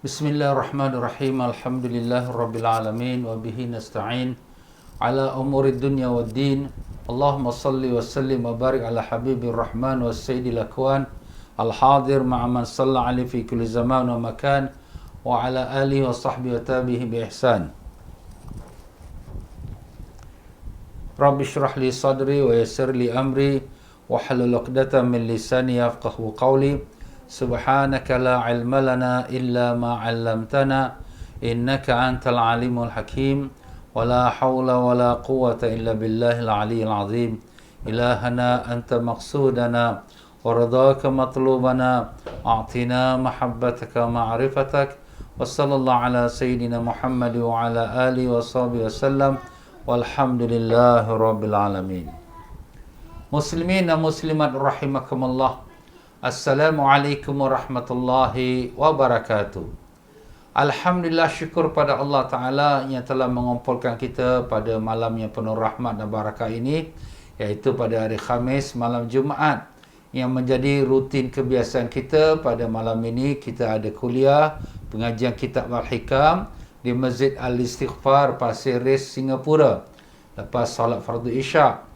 Bismillahirrahmanirrahim. Alhamdulillahirabbil alamin wa bihi nasta'in ala umuri dunya waddin. Allahumma salli wa sallim wa barik ala habibir rahman wa sayyidil akwan al-hadir ma'a man salla alaihi fi kulli zaman wa makan wa ala alihi wa sahbihi wa tabihi bi ihsan. Rabbi shrah li sadri wa yassir li amri wa hlul 'uqdatam min lisani yafqahu qawli. Subhanaka la ilma lana illa ma 'allamtana innaka antal alimul hakim wa la hawla wa la quwwata illa billahil aliyyil azim. Ilahana anta maqsudana wa ridhaka matlubana a'tina mahabbataka ma'rifatak wa sallallahu ala sayyidina Muhammad wa ala alihi wa sahbihi wasallam walhamdulillahi rabbil alamin. Muslimin dan muslimat rahimakumullah. Assalamualaikum warahmatullahi wabarakatuh. Alhamdulillah, syukur pada Allah Ta'ala yang telah mengumpulkan kita pada malam yang penuh rahmat dan barakah ini, iaitu pada hari Khamis, malam Jumaat, yang menjadi rutin kebiasaan kita. Pada malam ini kita ada kuliah pengajian Kitab Al-Hikam di Masjid Al-Istighfar, Pasir Ris, Singapura, lepas solat fardu Isyak.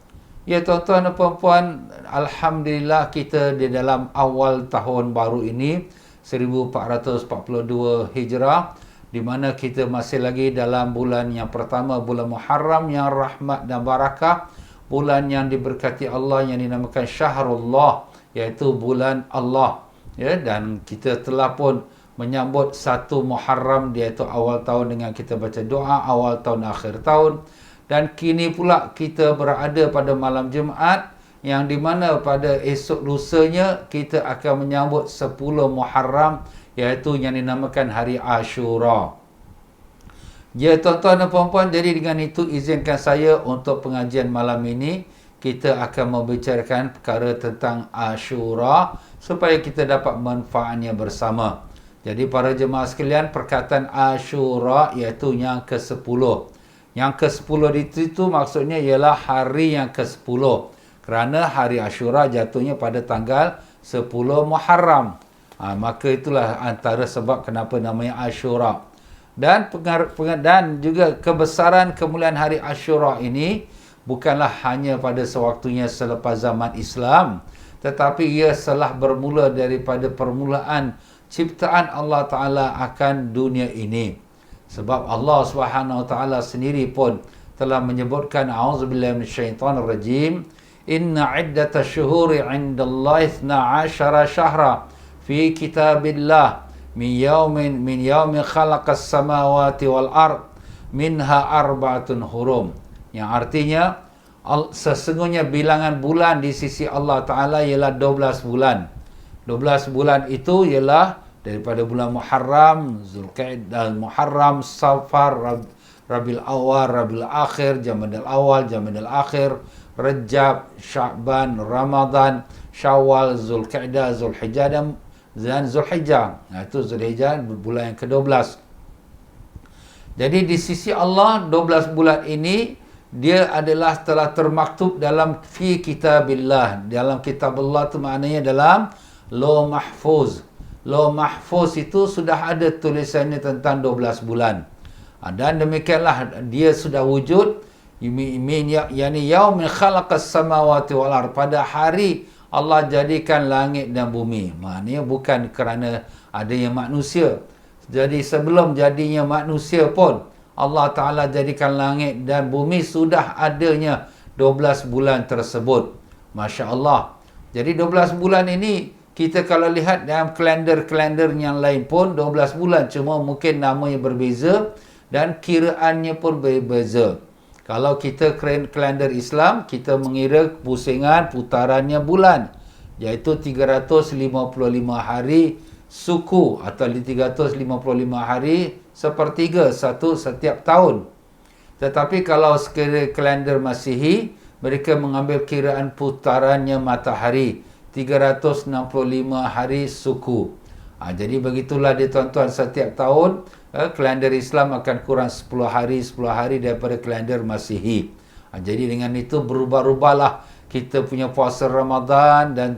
Ya tuan-tuan dan puan-puan, alhamdulillah kita di dalam awal tahun baru ini 1442 Hijrah, di mana kita masih lagi dalam bulan yang pertama, bulan Muharram yang rahmat dan barakah, bulan yang diberkati Allah yang dinamakan Syahrullah, iaitu bulan Allah. Ya, dan kita telah pun menyambut 1 Muharram, iaitu awal tahun, dengan kita baca doa awal tahun akhir tahun. Dan kini pula kita berada pada malam Jumaat, yang di mana pada esok lusanya kita akan menyambut 10 Muharram, iaitu yang dinamakan Hari Ashura. Ya tuan-tuan dan puan-puan, jadi dengan itu izinkan saya untuk pengajian malam ini kita akan membicarakan perkara tentang Ashura supaya kita dapat manfaatnya bersama. Jadi para jemaah sekalian, perkataan Ashura iaitu yang ke-10. Yang ke-10 itu maksudnya ialah hari yang ke-10. Kerana hari Ashura jatuhnya pada tanggal 10 Muharram. Maka itulah antara sebab kenapa namanya Ashura. Dan juga kebesaran kemuliaan hari Ashura ini bukanlah hanya pada sewaktunya selepas zaman Islam, tetapi ia telah bermula daripada permulaan ciptaan Allah Ta'ala akan dunia ini. Sebab Allah Subhanahu Wa Ta'ala sendiri pun telah menyebutkan, a'udzubillahi minasyaitonir rajim, inna iddatash syuhuri 'indallahi 12 syahra fi kitabillah min yaumin khalaqas samawati wal ard minha arba'atun hurum. Yang artinya sesungguhnya bilangan bulan di sisi Allah Ta'ala ialah 12 bulan. 12 bulan itu ialah daripada bulan Muharram, Zulqa'dah, Muharram, Safar, Rabiul Awal, Rabiul Akhir, Jamadil Awal, Jamadil Akhir, Rajab, Sya'ban, Ramadan, Syawal, Zulqa'dah, Zulhijjah dan Zulhijjah. Itu Zulhijjah bulan yang ke-12. Jadi di sisi Allah 12 bulan ini dia adalah telah termaktub dalam fi kitabillah. Dalam kitab Allah itu maknanya dalam Lauh Mahfuz. Lauh Mahfuz itu sudah ada tulisannya tentang 12 bulan. Dan demikianlah dia sudah wujud, yani yaumin khalaqas samawati wal ard, pada hari Allah jadikan langit dan bumi. Maknanya bukan kerana adanya manusia. Jadi sebelum jadinya manusia pun Allah Ta'ala jadikan langit dan bumi, sudah adanya 12 bulan tersebut. Masya Allah. Jadi 12 bulan ini, kita kalau lihat dalam kalender-kalender yang lain pun 12 bulan, cuma mungkin namanya berbeza dan kiraannya pun berbeza. Kalau kita kalender Islam, kita mengira pusingan putarannya bulan, iaitu 355 hari suku atau 355 hari sepertiga satu setiap tahun. Tetapi kalau sekira kalender Masihi, mereka mengambil kiraan putarannya matahari, 365 hari suku. Jadi begitulah dia tuan-tuan, setiap tahun kalender Islam akan kurang 10 hari daripada kalender Masihi. Jadi dengan itu berubah-ubahlah kita punya puasa Ramadan dan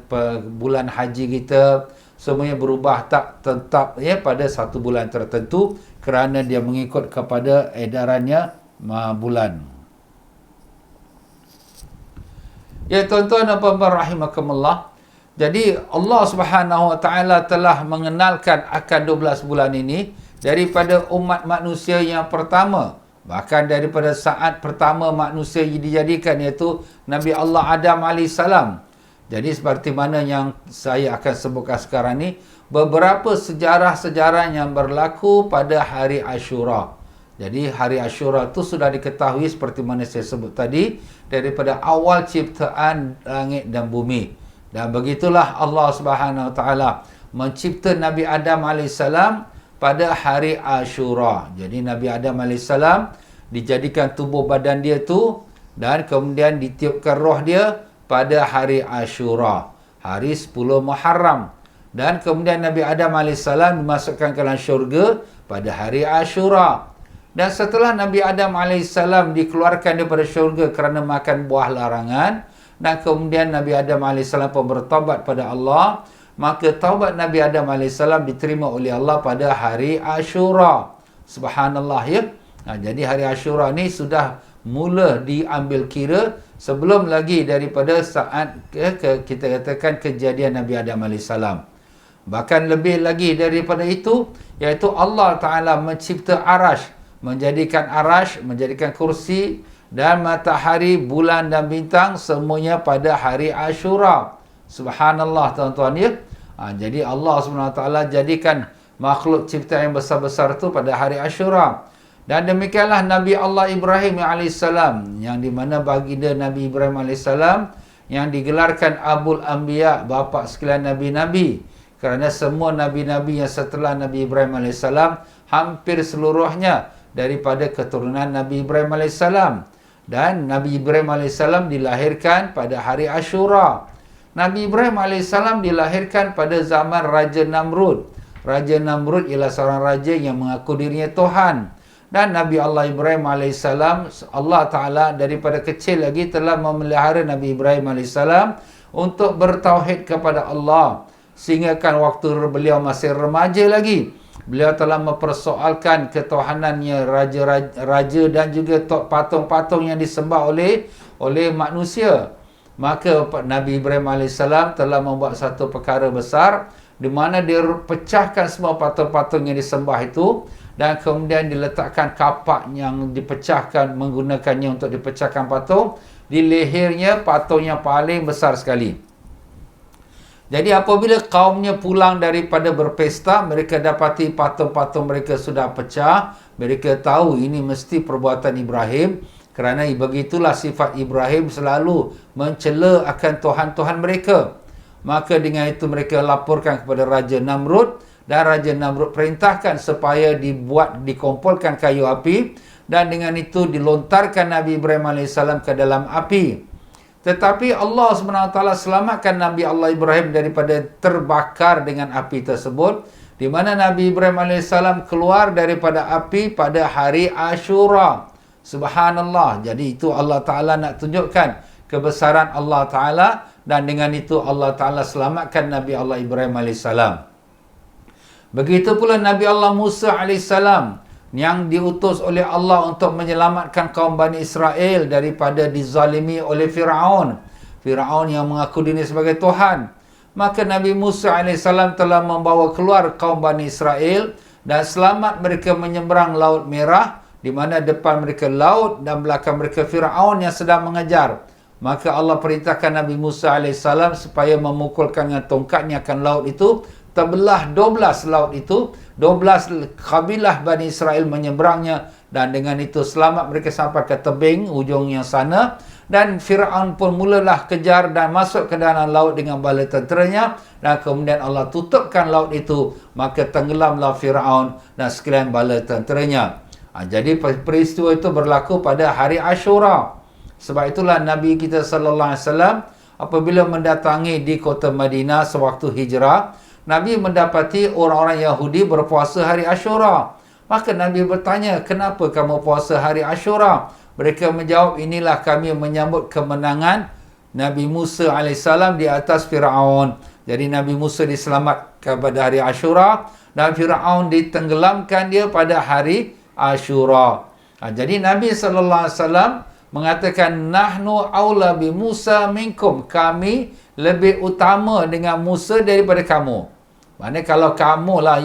bulan haji kita semuanya berubah tak tetap pada satu bulan tertentu kerana dia mengikut kepada edarannya bulan. Ya tuan-tuan dan puan-puan rahimakumullah. Jadi Allah Subhanahu Wa Taala telah mengenalkan akan 12 bulan ini daripada umat manusia yang pertama. Bahkan daripada saat pertama manusia dijadikan, iaitu Nabi Allah Adam AS. Jadi seperti mana yang saya akan sebutkan sekarang ni, beberapa sejarah-sejarah yang berlaku pada hari Ashura. Jadi hari Ashura itu sudah diketahui seperti mana saya sebut tadi, daripada awal ciptaan langit dan bumi. Dan begitulah Allah Subhanahu Wa Taala mencipta Nabi Adam AS pada hari Ashura. Jadi Nabi Adam AS dijadikan tubuh badan dia tu dan kemudian ditiupkan roh dia pada hari Ashura, hari 10 Muharram. Dan kemudian Nabi Adam AS dimasukkan ke dalam syurga pada hari Ashura. Dan setelah Nabi Adam AS dikeluarkan daripada syurga kerana makan buah larangan, dan kemudian Nabi Adam AS pun bertaubat pada Allah, maka taubat Nabi Adam AS diterima oleh Allah pada hari Ashura. Subhanallah ya. Jadi hari Ashura ni sudah mula diambil kira sebelum lagi daripada saat kita katakan kejadian Nabi Adam AS. Bahkan lebih lagi daripada itu, iaitu Allah Ta'ala mencipta arash, menjadikan kursi dan matahari, bulan dan bintang semuanya pada hari Ashura. Subhanallah tuan-tuan ya. Jadi Allah SWT jadikan makhluk cipta yang besar-besar itu pada hari Ashura. Dan demikianlah Nabi Allah Ibrahim AS, yang di mana baginda Nabi Ibrahim AS yang digelarkan Abul Anbiya, bapa sekalian Nabi-Nabi. Kerana semua Nabi-Nabi yang setelah Nabi Ibrahim AS hampir seluruhnya daripada keturunan Nabi Ibrahim AS. Dan Nabi Ibrahim AS dilahirkan pada hari Ashura. Nabi Ibrahim AS dilahirkan pada zaman Raja Namrud. Raja Namrud ialah seorang raja yang mengaku dirinya Tuhan. Dan Nabi Allah Ibrahim AS, Allah Ta'ala daripada kecil lagi telah memelihara Nabi Ibrahim AS untuk bertauhid kepada Allah. Sehingga kan waktu beliau masih remaja lagi, beliau telah mempersoalkan ketuhanannya raja dan juga patung-patung yang disembah oleh manusia. Maka Nabi Ibrahim AS telah membuat satu perkara besar, di mana dia pecahkan semua patung-patung yang disembah itu, dan kemudian diletakkan kapak yang dipecahkan, menggunakannya untuk dipecahkan patung di lehernya patung yang paling besar sekali. Jadi apabila kaumnya pulang daripada berpesta, mereka dapati patung-patung mereka sudah pecah. Mereka tahu ini mesti perbuatan Ibrahim, kerana begitulah sifat Ibrahim, selalu mencela akan Tuhan-Tuhan mereka. Maka dengan itu mereka laporkan kepada Raja Namrud, dan Raja Namrud perintahkan supaya dikumpulkan kayu api, dan dengan itu dilontarkan Nabi Ibrahim AS ke dalam api. Tetapi Allah SWT selamatkan Nabi Allah Ibrahim daripada terbakar dengan api tersebut, di mana Nabi Ibrahim AS keluar daripada api pada hari Ashura. Subhanallah. Jadi itu Allah Ta'ala nak tunjukkan kebesaran Allah Ta'ala, dan dengan itu Allah Ta'ala selamatkan Nabi Allah Ibrahim AS. Begitu pula Nabi Allah Musa AS yang diutus oleh Allah untuk menyelamatkan kaum Bani Israel daripada dizalimi oleh Fir'aun. Fir'aun yang mengaku diri sebagai Tuhan. Maka Nabi Musa AS telah membawa keluar kaum Bani Israel dan selamat mereka menyeberang Laut Merah, di mana depan mereka laut dan belakang mereka Fir'aun yang sedang mengejar. Maka Allah perintahkan Nabi Musa AS supaya memukulkan dengan tongkatnya akan laut itu. Terbelah 12 laut itu, 12 kabilah Bani Israel menyeberangnya, dan dengan itu selamat mereka sampai ke tebing ujung yang sana. Dan Fir'aun pun mulalah kejar dan masuk ke dalam laut dengan bala tenteranya, dan kemudian Allah tutupkan laut itu, maka tenggelamlah Fir'aun dan sekalian bala tenteranya. Jadi peristiwa itu berlaku pada hari Ashura. Sebab itulah Nabi kita sallallahu alaihi wasallam apabila mendatangi di kota Madinah sewaktu hijrah, Nabi mendapati orang-orang Yahudi berpuasa hari Ashura. Maka Nabi bertanya, kenapa kamu puasa hari Ashura? Mereka menjawab, inilah kami menyambut kemenangan Nabi Musa AS di atas Fir'aun. Jadi Nabi Musa pada hari Ashura, dan Firaun ditenggelamkan dia pada hari Ashura. Jadi Nabi sallallahu alaihi wasallam mengatakan, nahnu aula bi Musa minkum, kami lebih utama dengan Musa daripada kamu. Maknanya kalau kamu lah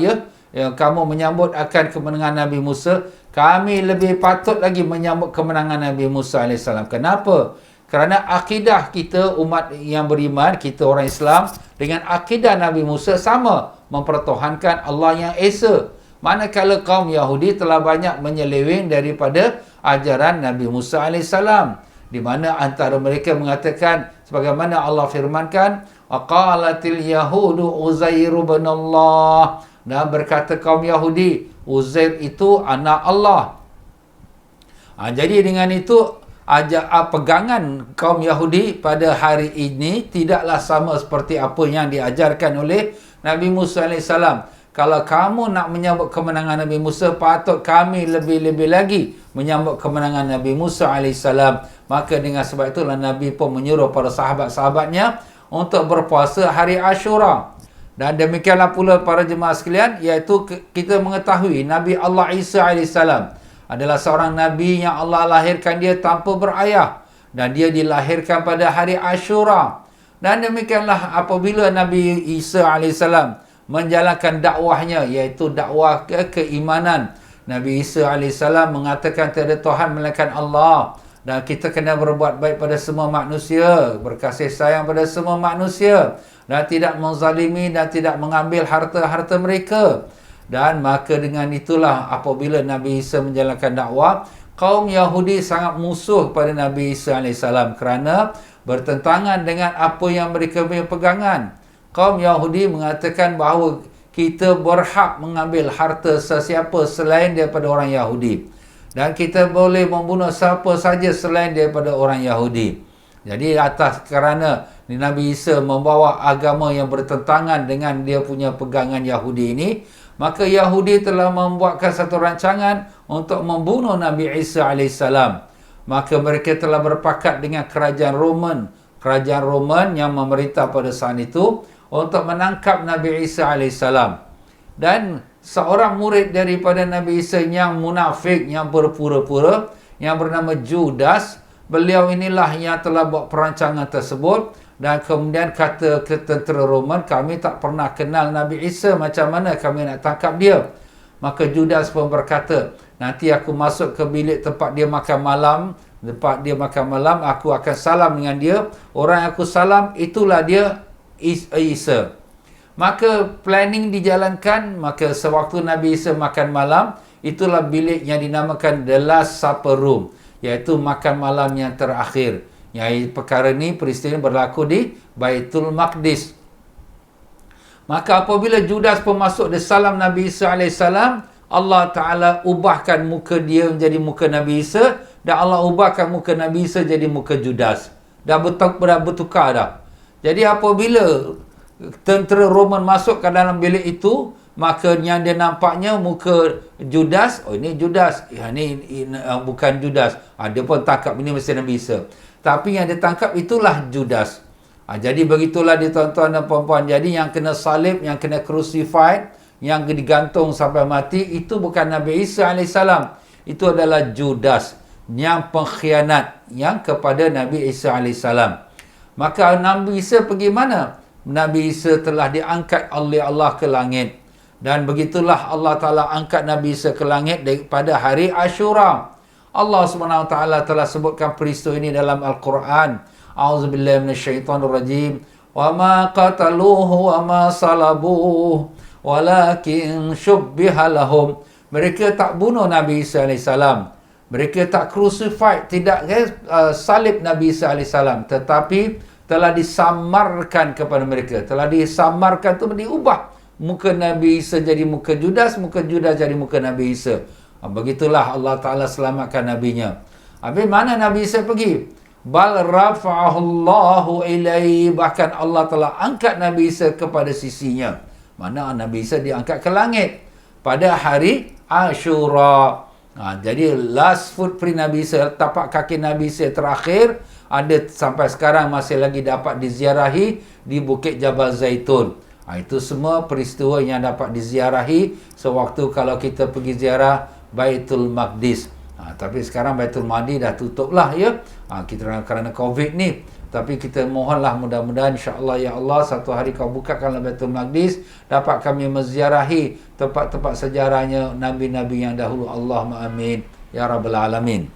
kamu menyambut akan kemenangan Nabi Musa, kami lebih patut lagi menyambut kemenangan Nabi Musa AS. Kenapa? Kerana akidah kita umat yang beriman, kita orang Islam, dengan akidah Nabi Musa sama, mempertuhankan Allah yang Esa. Manakala kaum Yahudi telah banyak menyeleweng daripada ajaran Nabi Musa AS, di mana antara mereka mengatakan sebagaimana Allah firmankan, waqalatil yahudu Uzairu bin Allah, dan berkata kaum Yahudi, Uzair itu anak Allah. Jadi dengan itu pegangan kaum Yahudi pada hari ini tidaklah sama seperti apa yang diajarkan oleh Nabi Musa AS. Kalau kamu nak menyambut kemenangan Nabi Musa, patut kami lebih-lebih lagi menyambut kemenangan Nabi Musa AS. Maka dengan sebab itulah Nabi pun menyuruh para sahabat-sahabatnya untuk berpuasa hari Ashura. Dan demikianlah pula para jemaah sekalian, iaitu kita mengetahui Nabi Allah Isa AS adalah seorang Nabi yang Allah lahirkan dia tanpa berayah. Dan dia dilahirkan pada hari Ashura. Dan demikianlah apabila Nabi Isa AS menjalankan dakwahnya, iaitu dakwah keimanan. Nabi Isa AS mengatakan tiada Tuhan melainkan Allah, dan kita kena berbuat baik pada semua manusia, berkasih sayang pada semua manusia, dan tidak menzalimi dan tidak mengambil harta-harta mereka. Dan maka dengan itulah apabila Nabi Isa menjalankan dakwah, kaum Yahudi sangat musuh kepada Nabi Isa AS kerana bertentangan dengan apa yang mereka punya pegangan. Kaum Yahudi mengatakan bahawa kita berhak mengambil harta sesiapa selain daripada orang Yahudi. Dan kita boleh membunuh siapa saja selain daripada orang Yahudi. Jadi atas kerana Nabi Isa membawa agama yang bertentangan dengan dia punya pegangan Yahudi ini, maka Yahudi telah membuatkan satu rancangan untuk membunuh Nabi Isa AS. Maka mereka telah berpakat dengan kerajaan Roman yang memerintah pada saat itu untuk menangkap Nabi Isa AS. Dan seorang murid daripada Nabi Isa yang munafik, yang berpura-pura, yang bernama Judas, beliau inilah yang telah buat perancangan tersebut. Dan kemudian kata ke tentera Roman, kami tak pernah kenal Nabi Isa, macam mana kami nak tangkap dia? Maka Judas pun berkata, nanti aku masuk ke bilik tempat dia makan malam, aku akan salam dengan dia. Orang yang aku salam, itulah dia Isa. Maka planning dijalankan. Maka sewaktu Nabi Isa makan malam, itulah bilik yang dinamakan The Last Supper Room, iaitu makan malam yang terakhir. Yang perkara ni, peristiwa berlaku di Baitul Maqdis. Maka apabila Judas pun masuk dia salam Nabi Isa AS, Allah Ta'ala ubahkan muka dia menjadi muka Nabi Isa, dan Allah ubahkan muka Nabi Isa jadi muka Judas. Dah bertukar dah. Jadi apabila tentera Roman masuk ke dalam bilik itu, maka yang dia nampaknya muka Judas. Oh, ini Judas. Ini bukan Judas. Dia pun tangkap ini mesti Nabi Isa. Tapi yang dia tangkap itulah Judas. Jadi begitulah dia, tuan-tuan dan puan-puan. Jadi yang kena salib, yang kena crucified, yang digantung sampai mati, itu bukan Nabi Isa AS. Itu adalah Judas yang pengkhianat yang kepada Nabi Isa AS. Maka Nabi Isa pergi mana? Nabi Isa telah diangkat oleh Allah ke langit. Dan begitulah Allah Ta'ala angkat Nabi Isa ke langit pada hari Ashura. Allah SWT telah sebutkan peristiwa ini dalam Al-Quran. A'udzubillahi minasyaitonirrajim. Wa ma qataluhu wa ma salabuhu walakin syubbiha lahum. Mereka tak bunuh Nabi Isa AS. Mereka tak crucified, tidak salib Nabi Isa AS, tetapi telah disamarkan kepada mereka. Telah disamarkan tu diubah. Muka Nabi Isa jadi muka Judas, muka Judas jadi muka Nabi Isa. Begitulah Allah Ta'ala selamatkan Nabi-Nya. Habis mana Nabi Isa pergi? Bal rafa'ahullahu ilaihi. Bahkan Allah telah angkat Nabi Isa kepada sisinya. Mana Nabi Isa diangkat ke langit pada hari Ashura. Jadi last footprint Nabi Isa, tapak kaki Nabi Isa terakhir, ada sampai sekarang masih lagi dapat diziarahi di Bukit Jabal Zaitun. Itu semua peristiwa yang dapat diziarahi sewaktu kalau kita pergi ziarah Baitul Maqdis. Tapi sekarang Baitul Maqdis dah tutup lah ya. Kita kerana COVID ni. Tapi kita mohonlah mudah-mudahan insya-Allah ya Allah satu hari kau bukakanlah Baitul Maqdis dapat kami menziarahi tempat-tempat sejarahnya nabi-nabi yang dahulu. Allahumma amin ya rabbal alamin.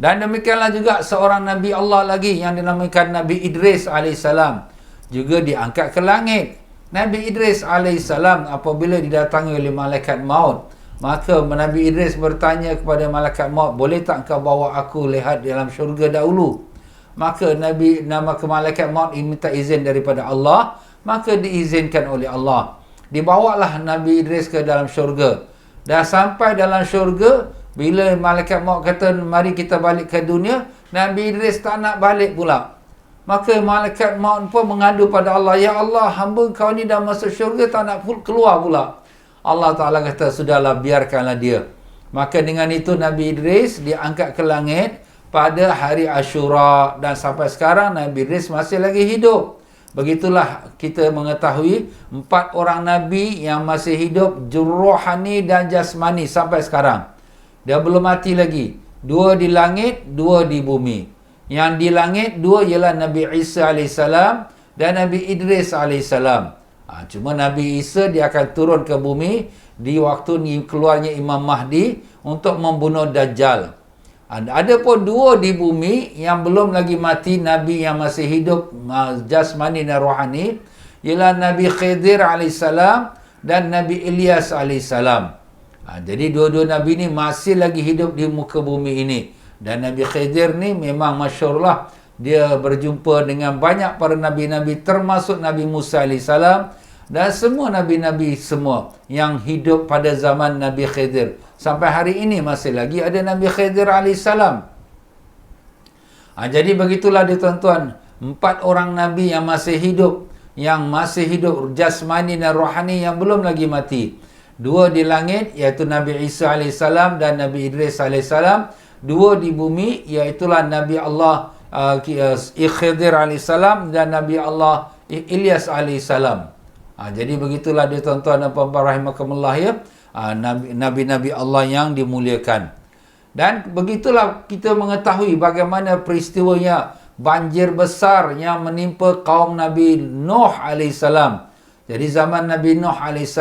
Dan demikianlah juga seorang nabi Allah lagi yang dinamakan Nabi Idris alaihissalam juga diangkat ke langit. Nabi Idris alaihissalam apabila didatangi oleh malaikat maut, maka Nabi Idris bertanya kepada malaikat maut, boleh tak kau bawa aku lihat dalam syurga dahulu? Maka malaikat maut minta izin daripada Allah, maka diizinkan oleh Allah. Dibawalah Nabi Idris ke dalam syurga. Dah sampai dalam syurga, bila malaikat maut kata mari kita balik ke dunia, Nabi Idris tak nak balik pula. Maka malaikat maut pun mengadu pada Allah, ya Allah, hamba kau ni dah masuk syurga tak nak keluar pula. Allah Ta'ala kata, sudahlah, biarkanlah dia. Maka dengan itu Nabi Idris diangkat ke langit pada hari Ashura. Dan sampai sekarang Nabi Idris masih lagi hidup. Begitulah kita mengetahui 4 orang Nabi yang masih hidup, rohani dan jasmani sampai sekarang. Dia belum mati lagi. 2 di langit, 2 di bumi. Yang di langit 2 ialah Nabi Isa AS dan Nabi Idris AS. Cuma Nabi Isa dia akan turun ke bumi di waktu keluarnya Imam Mahdi untuk membunuh Dajjal. Ada pun 2 di bumi yang belum lagi mati, Nabi yang masih hidup jasmani dan rohani, ialah Nabi Khidir AS dan Nabi Ilyas AS. Jadi dua-dua Nabi ni masih lagi hidup di muka bumi ini. Dan Nabi Khidir ni memang masyhurlah, dia berjumpa dengan banyak para Nabi-Nabi termasuk Nabi Musa AS dan semua Nabi-Nabi semua yang hidup pada zaman Nabi Khidir. Sampai hari ini masih lagi ada Nabi Khidir AS. Jadi begitulah dia tuan-tuan, 4 orang Nabi yang masih hidup jasmani dan rohani yang belum lagi mati. 2 di langit iaitu Nabi Isa AS dan Nabi Idris AS. 2 di bumi iaitulah Nabi Allah Khidir AS dan Nabi Allah Ilyas AS. Jadi begitulah dia tuan-tuan dan puan-puan rahimakumullah ya, Nabi-Nabi Allah yang dimuliakan. Dan begitulah kita mengetahui bagaimana peristiwanya banjir besar yang menimpa kaum Nabi Nuh AS. Jadi zaman Nabi Nuh AS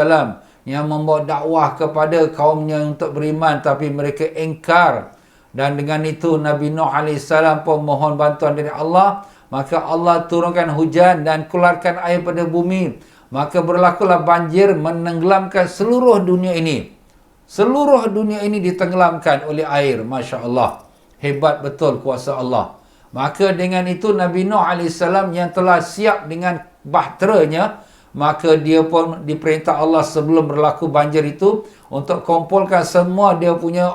yang membawa dakwah kepada kaumnya untuk beriman, tapi mereka engkar. Dan dengan itu Nabi Nuh AS pun mohon bantuan dari Allah. Maka Allah turunkan hujan dan keluarkan air pada bumi. Maka berlakulah banjir menenggelamkan seluruh dunia ini. Seluruh dunia ini ditenggelamkan oleh air. Masya Allah. Hebat betul kuasa Allah. Maka dengan itu Nabi Nuh AS yang telah siap dengan bahteranya, maka dia pun diperintah Allah sebelum berlaku banjir itu untuk kumpulkan semua dia punya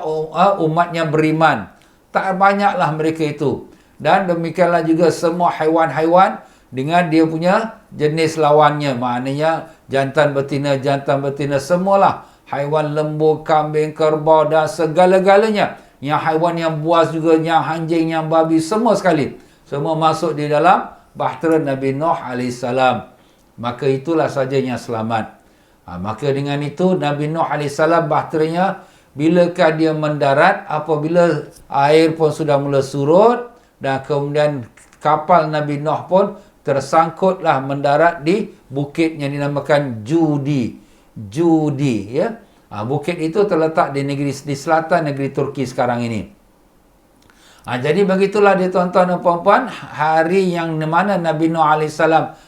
umatnya beriman. Tak banyaklah mereka itu. Dan demikianlah juga semua haiwan-haiwan dengan dia punya jenis lawannya. Maknanya jantan betina semualah. Haiwan lembu, kambing, kerbau dan segala-galanya. Yang haiwan yang buas juga, yang anjing, yang babi, semua sekali. Semua masuk di dalam bahtera Nabi Nuh AS. Maka itulah saja yang selamat. Maka dengan itu Nabi Nuh AS bahteranya, bilakah dia mendarat apabila air pun sudah mula surut, dan kemudian kapal Nabi Nuh pun tersangkutlah mendarat di bukit yang dinamakan Judi ya. Bukit itu terletak di selatan negeri Turki sekarang ini. Jadi begitulah dia tuan-tuan dan puan-puan, hari yang mana Nabi Nuh AS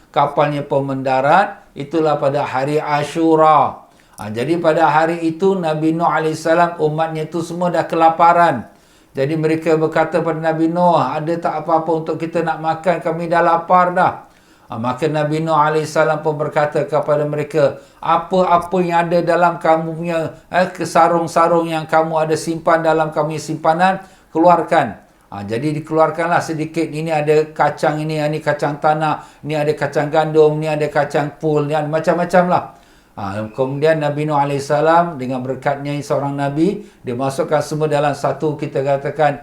kapalnya pun mendarat, itulah pada hari Ashura. Jadi pada hari itu Nabi Nuh AS umatnya itu semua dah kelaparan. Jadi mereka berkata pada Nabi Nuh, ada tak apa-apa untuk kita nak makan, kami dah lapar dah. Maka Nabi Nuh AS pun berkata kepada mereka, apa-apa yang ada dalam kamu punya sarung-sarung yang kamu ada simpan dalam kamu simpanan, keluarkan. Jadi dikeluarkanlah sedikit. Ini ada kacang ini kacang tanah, ini ada kacang gandum, ini ada kacang pul, ni macam-macam lah. Kemudian Nabi Nuh AS dengan berkatnya seorang Nabi, dia masukkan semua dalam satu kita katakan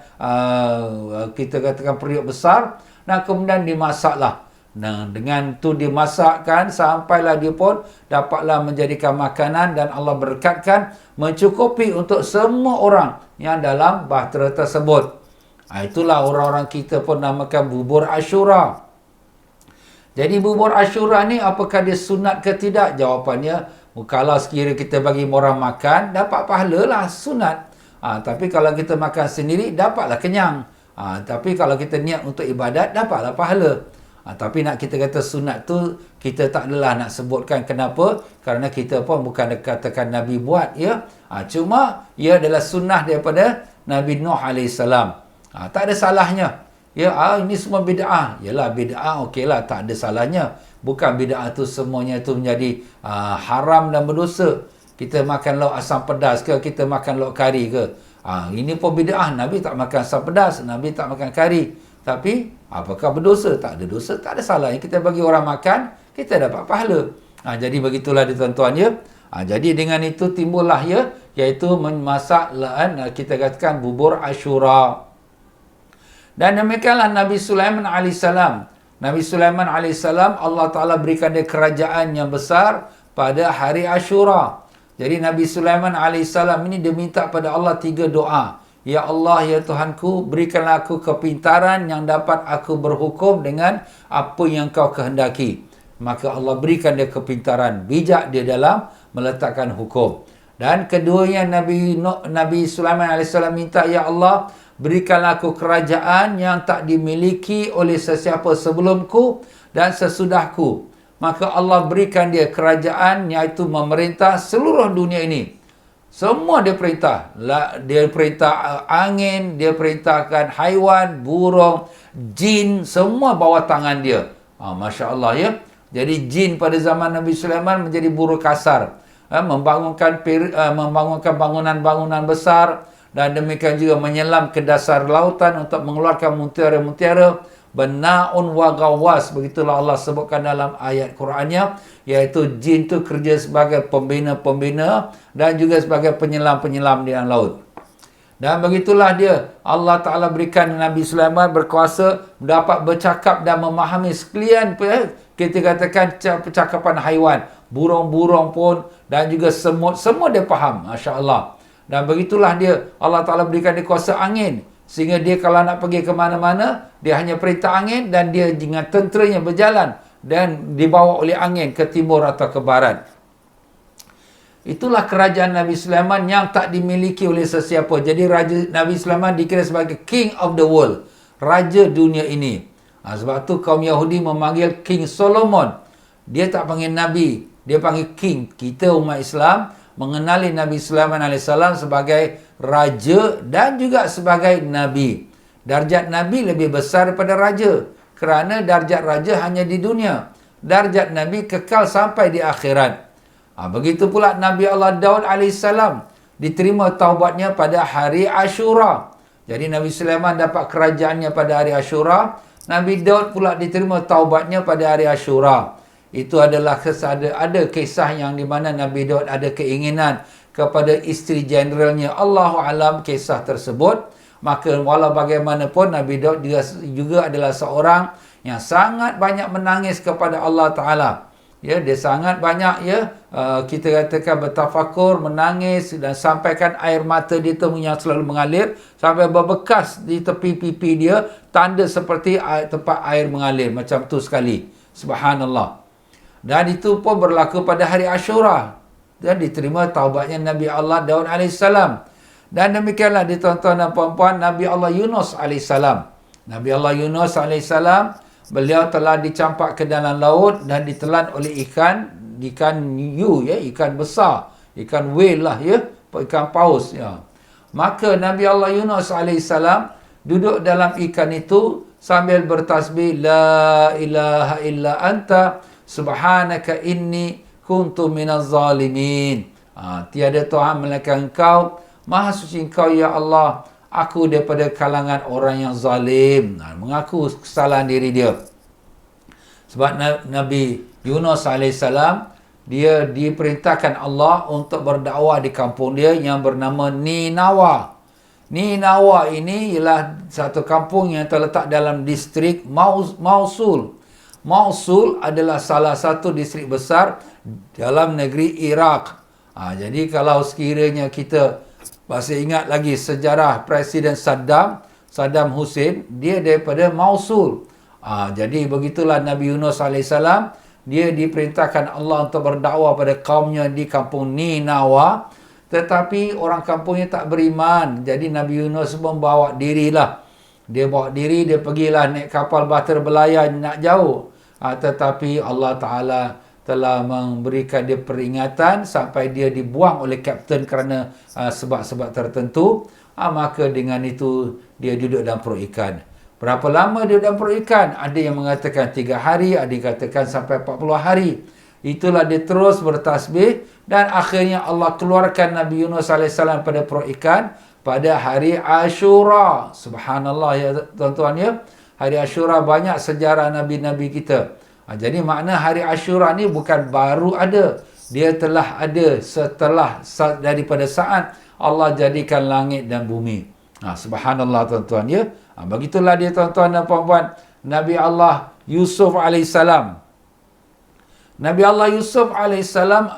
periuk besar, dan kemudian dimasaklah. Nah, dengan tu dimasakkan sampailah dia pun dapatlah menjadikan makanan dan Allah berkatkan mencukupi untuk semua orang yang dalam bahtera tersebut. Itulah orang-orang kita pun namakan bubur Ashura. Jadi bubur Ashura ni apakah dia sunat ke tidak? Jawapannya, kalau sekiranya kita bagi orang makan, dapat pahala lah, sunat. Tapi kalau kita makan sendiri, dapatlah kenyang. Tapi kalau kita niat untuk ibadat, dapatlah pahala. Tapi nak kita kata sunat tu, kita tak adalah nak sebutkan kenapa. Kerana kita pun bukan katakan Nabi buat, ya. Cuma, ia adalah sunnah daripada Nabi Nuh AS. Tak ada salahnya. Ya, ini semua bid'ah. Yalah, bid'ah, okeylah, tak ada salahnya. Bukan bid'ah tu semuanya tu menjadi haram dan berdosa. Kita makan lauk asam pedas ke, kita makan lauk kari ke. Ini pun bid'ah. Nabi tak makan asam pedas, Nabi tak makan kari. Tapi, apakah berdosa? Tak ada dosa, tak ada salah. Yang kita bagi orang makan, kita dapat pahala. Jadi begitulah dia tuan-tuan, ya. Jadi dengan itu timbullah, ya, iaitu memasak, kita katakan bubur Ashura. Dan demikianlah Nabi Sulaiman AS. Nabi Sulaiman AS, Allah Ta'ala berikan dia kerajaan yang besar pada hari Ashura. Jadi Nabi Sulaiman AS ini dia minta pada Allah 3 doa. Ya Allah, ya Tuhanku, berikanlah aku kepintaran yang dapat aku berhukum dengan apa yang kau kehendaki. Maka Allah berikan dia kepintaran, bijak dia dalam meletakkan hukum. Dan keduanya Nabi Sulaiman AS minta, Ya Allah, berikanlah aku kerajaan yang tak dimiliki oleh sesiapa sebelumku dan sesudahku. Maka Allah berikan dia kerajaan iaitu memerintah seluruh dunia ini. Semua dia perintah. Dia perintah angin, dia perintahkan haiwan, burung, jin, semua bawah tangan dia. Masya Allah, ya. Jadi jin pada zaman Nabi Sulaiman menjadi buruh kasar. Membangunkan bangunan-bangunan besar. Dan demikian juga menyelam ke dasar lautan untuk mengeluarkan mutiara-mutiara. Bena'un wa gawas. Begitulah Allah sebutkan dalam ayat Qurannya. Iaitu jin itu kerja sebagai pembina-pembina dan juga sebagai penyelam-penyelam di dalam laut. Dan begitulah dia. Allah Ta'ala berikan Nabi Sulaiman berkuasa dapat bercakap dan memahami sekalian, kita katakan percakapan haiwan. Burung-burung pun dan juga semut. Semua dia faham. Masya Allah. Dan begitulah dia. Allah Ta'ala berikan dia kuasa angin. Sehingga dia kalau nak pergi ke mana-mana, dia hanya perintah angin dan dia dengan tenteranya berjalan dan dibawa oleh angin ke timur atau ke barat. Itulah kerajaan Nabi Sulaiman yang tak dimiliki oleh sesiapa. Jadi Nabi Sulaiman dikira sebagai King of the World. Raja dunia ini. Sebab tu kaum Yahudi memanggil King Solomon. Dia tak panggil Nabi. Dia panggil King. Kita umat Islam mengenali Nabi Sulaiman AS sebagai raja dan juga sebagai Nabi. Darjat Nabi lebih besar daripada raja. Kerana darjat raja hanya di dunia. Darjat Nabi kekal sampai di akhirat. Begitu pula Nabi Allah Daud AS diterima taubatnya pada hari Ashura. Jadi Nabi Sulaiman dapat kerajaannya pada hari Ashura. Nabi Daud pula diterima taubatnya pada hari Ashura. Itu adalah ada kisah yang di mana Nabi Daud ada keinginan kepada isteri jeneralnya. Allahu alam kisah tersebut. Maka walau bagaimanapun Nabi Daud juga adalah seorang yang sangat banyak menangis kepada Allah Ta'ala. Ya, dia sangat banyak, ya, kita katakan bertafakur, menangis dan sampaikan air mata dia tu yang selalu mengalir sampai berbekas di tepi pipi dia, tanda seperti tempat air mengalir macam tu sekali. Subhanallah. Dan itu pun berlaku pada hari Ashura. Dan diterima taubatnya Nabi Allah Daud AS. Dan demikianlah tuan-tuan dan puan-puan, Nabi Allah Yunus AS. Nabi Allah Yunus AS, beliau telah dicampak ke dalam laut dan ditelan oleh ikan hiu, ya, ikan besar, ikan whale lah, ya, ikan paus, ya. Maka Nabi Allah Yunus AS duduk dalam ikan itu sambil bertasbih, La ilaha illa anta subhanaka inni kuntu minaz zalimin. Tiada Tuhan melainkan Engkau, Maha suci Engkau ya Allah, aku daripada kalangan orang yang zalim. Mengaku kesalahan diri dia. Sebab Nabi Yunus AS, dia diperintahkan Allah untuk berdakwah di kampung dia yang bernama Ninawa. Ninawa ini ialah satu kampung yang terletak dalam distrik Mosul. Mosul adalah salah satu distrik besar dalam negeri Iraq. Jadi kalau sekiranya kita masih ingat lagi sejarah Presiden Saddam Hussein, dia daripada Mosul. Jadi begitulah Nabi Yunus AS, dia diperintahkan Allah untuk berdakwah pada kaumnya di kampung Ninawa. Tetapi orang kampungnya tak beriman. Jadi Nabi Yunus membawa dirilah. Dia bawa diri, dia pergilah naik kapal bahtera belayan nak jauh. Tetapi Allah Ta'ala telah memberikan dia peringatan sampai dia dibuang oleh kapten kerana sebab-sebab tertentu. Maka dengan itu dia duduk dalam perut ikan. Berapa lama dia dalam perut ikan? Ada yang mengatakan 3 hari, ada yang katakan sampai 40 hari. Itulah dia terus bertasbih dan akhirnya Allah keluarkan Nabi Yunus AS pada perut ikan pada hari Ashura. Subhanallah ya tuan-tuan ya. Hari Ashura banyak sejarah Nabi-Nabi kita. Jadi makna hari Ashura ni bukan baru ada. Dia telah ada setelah daripada saat Allah jadikan langit dan bumi. Subhanallah tuan-tuan ya. Begitulah dia tuan-tuan dan puan-puan. Nabi Allah Yusuf alaihissalam. Nabi Allah Yusuf alaihissalam,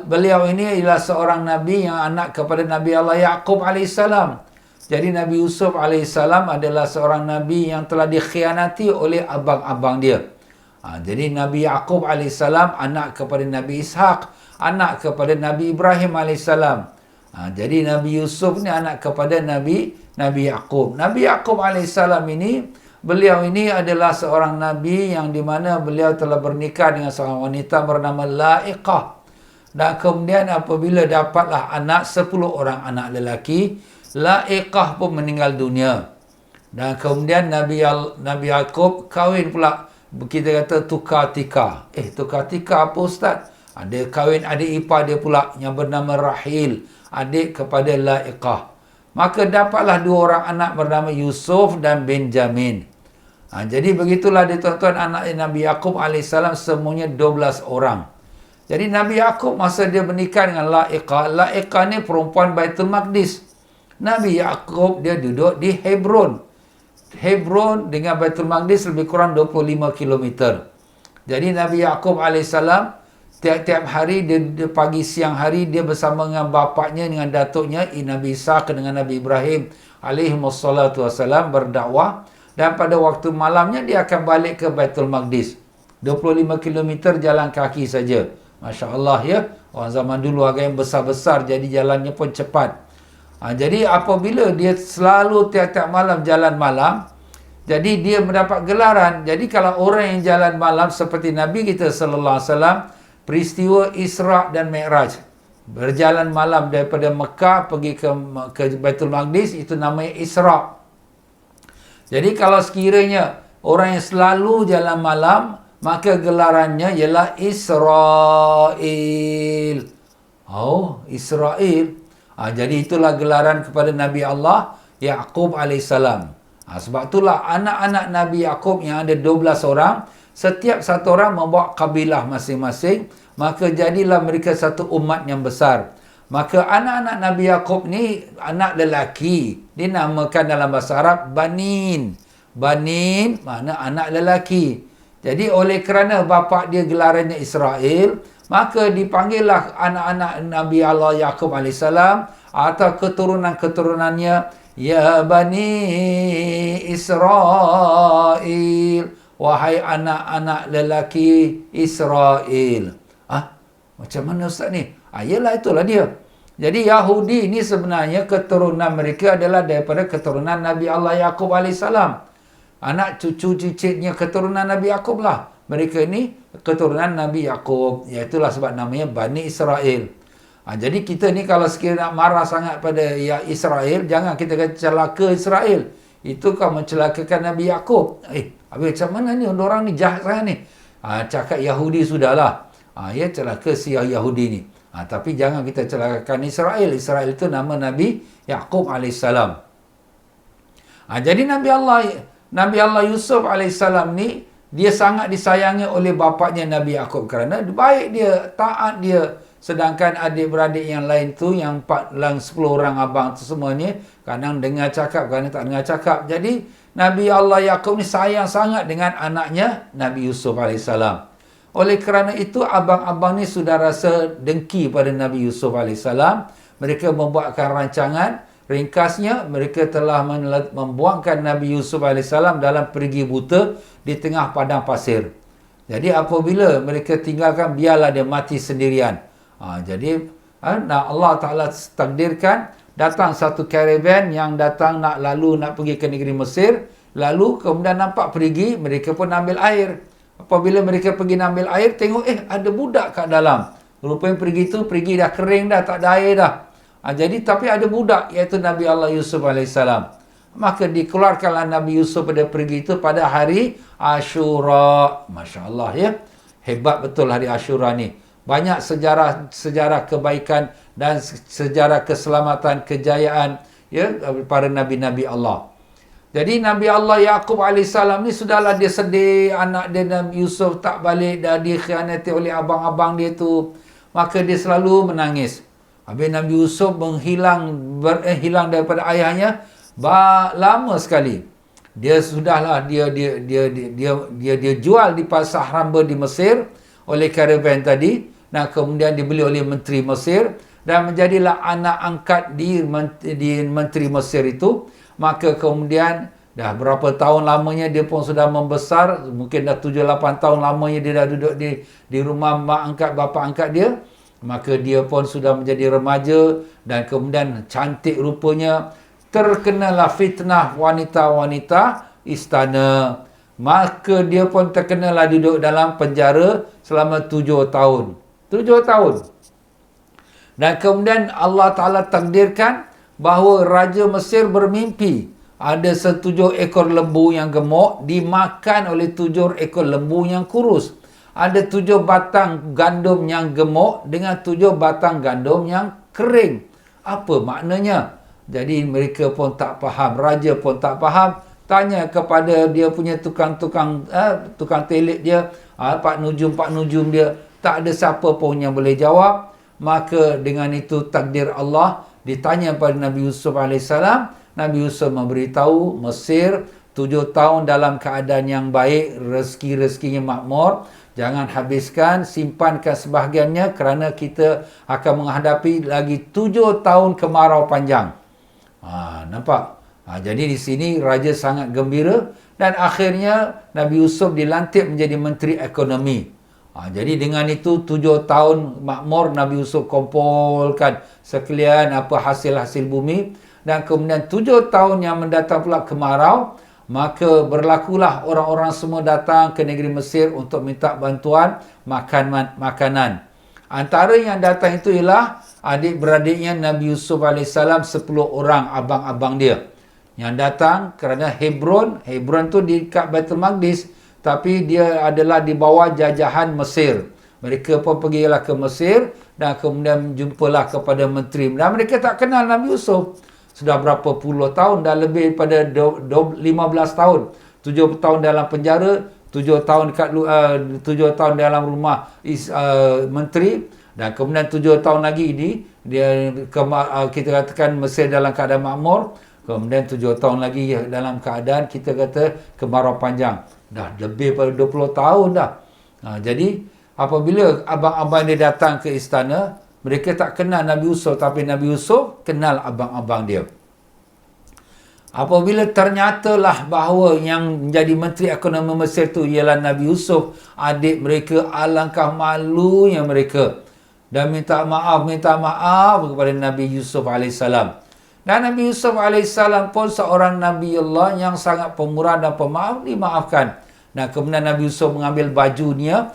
beliau ini ialah seorang Nabi yang anak kepada Nabi Allah Yaqub alaihissalam. Jadi Nabi Yusuf alaihissalam adalah seorang Nabi yang telah dikhianati oleh abang-abang dia. Jadi Nabi Yaqub alaihissalam anak kepada Nabi Ishaq, anak kepada Nabi Ibrahim alaihissalam. Jadi Nabi Yusuf ni anak kepada Nabi Yaqub. Nabi Yaqub alaihissalam ini, beliau ini adalah seorang Nabi yang di mana beliau telah bernikah dengan seorang wanita bernama La'iqah. Dan kemudian apabila dapatlah anak, 10 orang anak lelaki, La'iqah pun meninggal dunia. Dan kemudian Nabi Yaqub kahwin pula, kita kata tukar tika. Tukar tika apa Ustaz? Ada kahwin adik ipar dia pula yang bernama Rahil, adik kepada La'iqah. Maka dapatlah 2 orang anak bernama Yusuf dan Benjamin. Jadi begitulah dia tuan-tuan, anak Nabi Yaqub alaihissalam semuanya 12 orang. Jadi Nabi Yaqub masa dia menikah dengan La'iqah, La'iqah ni perempuan Baitul Maqdis. Nabi Yaqub dia duduk di Hebron. Hebron dengan Baitul Maqdis lebih kurang 25 km. Jadi Nabi Yaqub alaihissalam tiap-tiap hari, dia pagi siang hari dia bersama dengan bapaknya, dengan datuknya Nabi Ishaq dengan Nabi Ibrahim alaihi wassalatu wassalam berdakwah. Dan pada waktu malamnya dia akan balik ke Baitul Maqdis. 25 km jalan kaki saja. Masya Allah ya. Orang zaman dulu agak yang besar-besar, jadi jalannya pun cepat. Jadi apabila dia selalu tiap-tiap malam jalan malam, jadi dia mendapat gelaran. Jadi kalau orang yang jalan malam seperti Nabi kita sallallahu alaihi wasallam, peristiwa Isra dan Mi'raj, berjalan malam daripada Mekah pergi ke Baitul Maqdis, itu namanya Isra. Jadi kalau sekiranya orang yang selalu jalan malam, maka gelarannya ialah Israel. Israel. Jadi itulah gelaran kepada Nabi Allah Yaqub alaihissalam. Sebab itulah anak-anak Nabi Yaqub yang ada 12 orang, setiap satu orang membawa kabilah masing-masing, maka jadilah mereka satu umat yang besar. Maka anak-anak Nabi Yaqub ni anak lelaki, dinamakan dalam bahasa Arab Banin. Banin makna anak lelaki. Jadi oleh kerana bapa dia gelarannya Israel, maka dipanggillah anak-anak Nabi Allah Yaqub alaihissalam atau keturunan-keturunannya, ya Bani Israel, wahai anak-anak lelaki Israel. Macam mana Ustaz ni? Yalah, itulah dia. Jadi Yahudi ni sebenarnya keturunan mereka adalah daripada keturunan Nabi Allah Yaqub alaihissalam. Anak cucu cicitnya keturunan Nabi Yaqub lah. Mereka ni keturunan Nabi Yaqub. Iaitulah sebab namanya Bani Israel. Jadi kita ni kalau sekiranya nak marah sangat pada Israel, jangan kita kata celaka Israel. Itu kau mencelakakan Nabi Yaqub. Habis macam mana ni? Orang ni jahat sangat ni. Cakap Yahudi sudahlah. Ya, celaka si Yahudi ni. Tapi jangan kita celakakan Israel. Israel itu nama Nabi Yaqub alaihissalam. Jadi Nabi Allah Yusuf alaihissalam ni, dia sangat disayangi oleh bapaknya Nabi Yaqub kerana baik dia, taat dia, Sedangkan adik-beradik yang lain tu, yang 10 orang abang tu semuanya, kadang dengar cakap, kadang tak dengar cakap. Jadi, Nabi Allah Yaqub ni sayang sangat dengan anaknya Nabi Yusuf AS. Oleh kerana itu, abang-abang ni sudah rasa dengki pada Nabi Yusuf AS. Mereka membuatkan rancangan. Ringkasnya, mereka telah membuangkan Nabi Yusuf AS dalam perigi buta di tengah padang pasir. Jadi, apabila mereka tinggalkan, biarlah dia mati sendirian. Jadi Allah Ta'ala takdirkan datang satu karavan yang datang nak pergi ke negeri Mesir. Lalu kemudian nampak perigi, mereka pun ambil air. Apabila mereka pergi ambil air, tengok ada budak kat dalam. Rupanya perigi dah kering dah, tak ada air dah. Jadi tapi ada budak, iaitu Nabi Allah Yusuf AS. Maka dikeluarkanlah Nabi Yusuf pada perigi itu pada hari Ashura. Masya Allah ya. Hebat betul hari Ashura ni. Banyak sejarah kebaikan dan sejarah keselamatan, kejayaan ya para nabi-nabi Allah. Jadi Nabi Allah Yaqub AS ni sudahlah dia sedih, anak dia Nabi Yusuf tak balik, dah dikhianati oleh abang-abang dia tu. Maka dia selalu menangis. Habis Nabi Yusuf hilang daripada ayahnya lama sekali. Dia sudahlah dia jual di pasar hamba di Mesir oleh karavan tadi. Nah, kemudian dibeli oleh Menteri Mesir dan menjadilah anak angkat di Menteri Mesir itu. Maka kemudian dah berapa tahun lamanya dia pun sudah membesar, mungkin dah 7-8 tahun lamanya dia dah duduk di rumah mak angkat, bapa angkat dia. Maka dia pun sudah menjadi remaja dan kemudian cantik rupanya. Terkenalah fitnah wanita-wanita istana. Maka dia pun terkenalah duduk dalam penjara selama 7 tahun. 7 tahun. Dan kemudian Allah Ta'ala takdirkan bahawa Raja Mesir bermimpi. Ada 7 ekor lembu yang gemuk dimakan oleh 7 ekor lembu yang kurus. Ada 7 batang gandum yang gemuk dengan 7 batang gandum yang kering. Apa maknanya? Jadi mereka pun tak faham. Raja pun tak faham. Tanya kepada dia punya tukang telik dia. Pak Nujum dia. Tak ada siapa pun yang boleh jawab. Maka dengan itu takdir Allah ditanya pada Nabi Yusuf AS. Nabi Yusuf memberitahu Mesir 7 tahun dalam keadaan yang baik, rezeki-rezekinya makmur. Jangan habiskan, simpankan sebahagiannya kerana kita akan menghadapi lagi 7 tahun kemarau panjang. Nampak? Jadi di sini raja sangat gembira dan akhirnya Nabi Yusuf dilantik menjadi Menteri Ekonomi. Jadi dengan itu 7 tahun makmur Nabi Yusuf kumpulkan sekalian apa hasil-hasil bumi dan kemudian 7 tahun yang mendatang pula kemarau, maka berlakulah orang-orang semua datang ke negeri Mesir untuk minta bantuan makanan. Antara yang datang itu ialah adik-beradiknya Nabi Yusuf AS 10 orang abang-abang dia yang datang kerana Hebron tu di dekat Baitul Maqdis. Tapi dia adalah di bawah jajahan Mesir. Mereka pun pergilah ke Mesir dan kemudian jumpalah kepada menteri. Dan mereka tak kenal Nabi Yusuf. Sudah berapa puluh tahun, dah lebih daripada 15 tahun. 7 tahun dalam penjara, 7 tahun dalam rumah menteri dan kemudian 7 tahun lagi kita katakan Mesir dalam keadaan makmur. Kemudian 7 tahun lagi dalam keadaan kita kata kemarau panjang. Dah lebih daripada 20 tahun dah. Jadi apabila abang-abang dia datang ke istana, mereka tak kenal Nabi Yusuf, tapi Nabi Yusuf kenal abang-abang dia. Apabila ternyatalah bahawa yang menjadi Menteri Ekonomi Mesir tu ialah Nabi Yusuf, adik mereka, alangkah malunya mereka dan minta maaf kepada Nabi Yusuf AS. Dan Nabi Yusuf AS pun seorang Nabi Allah yang sangat pemurah dan pemaaf, dimaafkan. Dan kemudian Nabi Yusuf mengambil bajunya,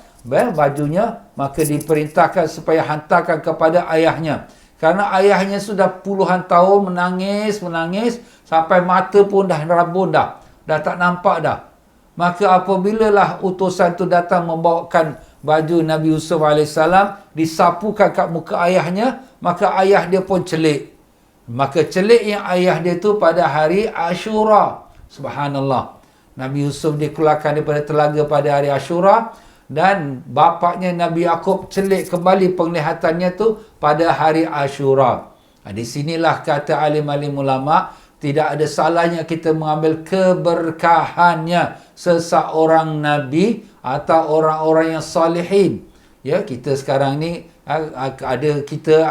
maka diperintahkan supaya hantarkan kepada ayahnya. Kerana ayahnya sudah puluhan tahun menangis, sampai mata pun dah rabun dah tak nampak dah. Maka apabila utusan tu datang membawakan baju Nabi Yusuf AS, disapukan kat muka ayahnya, maka ayah dia pun celik. Maka celik yang ayah dia tu pada hari Ashura. Subhanallah. Nabi Yusuf dikeluarkan daripada telaga pada hari Ashura dan bapaknya Nabi Yaqub celik kembali penglihatannya tu pada hari Ashura. Di sinilah kata alim-alim ulama, tidak ada salahnya kita mengambil keberkahannya seseorang Nabi atau orang-orang yang salihin. Ya, kita sekarang ni ada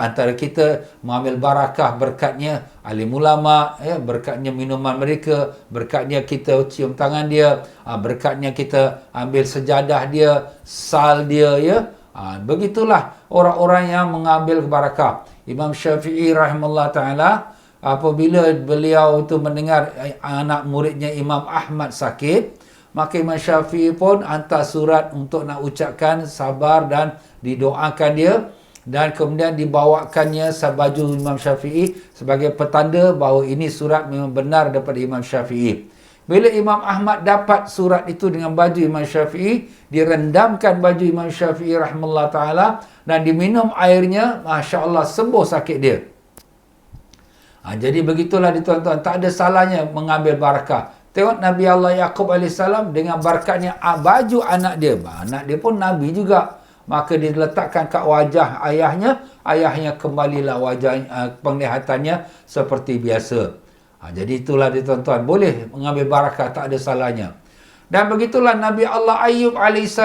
antara kita mengambil barakah berkatnya alim ulama, ya, berkatnya minuman mereka, berkatnya kita cium tangan dia, berkatnya kita ambil sejadah dia, sal dia, ya. Begitulah orang-orang yang mengambil barakah. Imam Syafi'i rahimahullah ta'ala, apabila beliau itu mendengar anak muridnya Imam Ahmad sakit, maka Imam Syafi'i pun hantar surat untuk nak ucapkan sabar dan didoakan dia, dan kemudian dibawakannya baju Imam Syafi'i sebagai petanda bahawa ini surat memang benar daripada Imam Syafi'i. Bila Imam Ahmad dapat surat itu dengan baju Imam Syafi'i, direndamkan baju Imam Syafi'i rahimahullah ta'ala dan diminum airnya, Masya Allah sembuh sakit dia. Jadi begitulah tuan-tuan, tak ada salahnya mengambil barakah. Tengok Nabi Allah Yaqub AS dengan barakatnya baju anak dia. Anak dia pun Nabi juga. Maka dia letakkan kat wajah ayahnya. Ayahnya kembalilah wajah penglihatannya seperti biasa. Jadi itulah tuan-tuan, boleh mengambil barakah, tak ada salahnya. Dan begitulah Nabi Allah Ayub AS.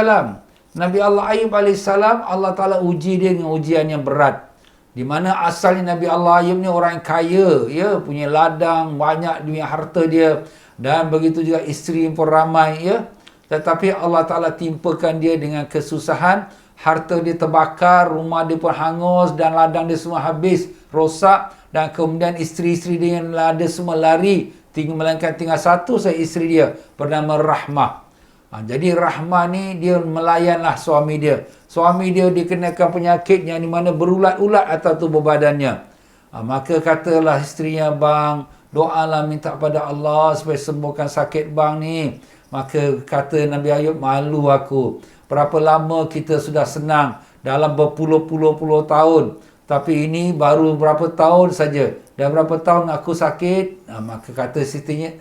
Nabi Allah Ayub AS, Allah Ta'ala uji dia dengan ujian yang berat. Di mana asalnya Nabi Allah Ayub ni orang yang kaya, ya, punya ladang, banyak dunia harta dia, dan begitu juga isteri pun ramai, ya. Tetapi Allah Ta'ala timpakan dia dengan kesusahan, harta dia terbakar, rumah dia pun hangus, dan ladang dia semua habis, rosak, dan kemudian isteri-isteri dia yang ada semua lari, melainkan tinggal satu saja isteri dia, bernama Rahmah. Jadi Rahmah ni dia melayanlah suami dia. Suami dia dikenakan penyakit yang di mana berulat-ulat atas tubuh badannya. Maka katalah isterinya, bang, doalah minta pada Allah supaya sembuhkan sakit bang ni. Maka kata Nabi Ayub, malu aku. Berapa lama kita sudah senang dalam berpuluh-puluh tahun. Tapi ini baru berapa tahun saja. Dah berapa tahun aku sakit? Maka kata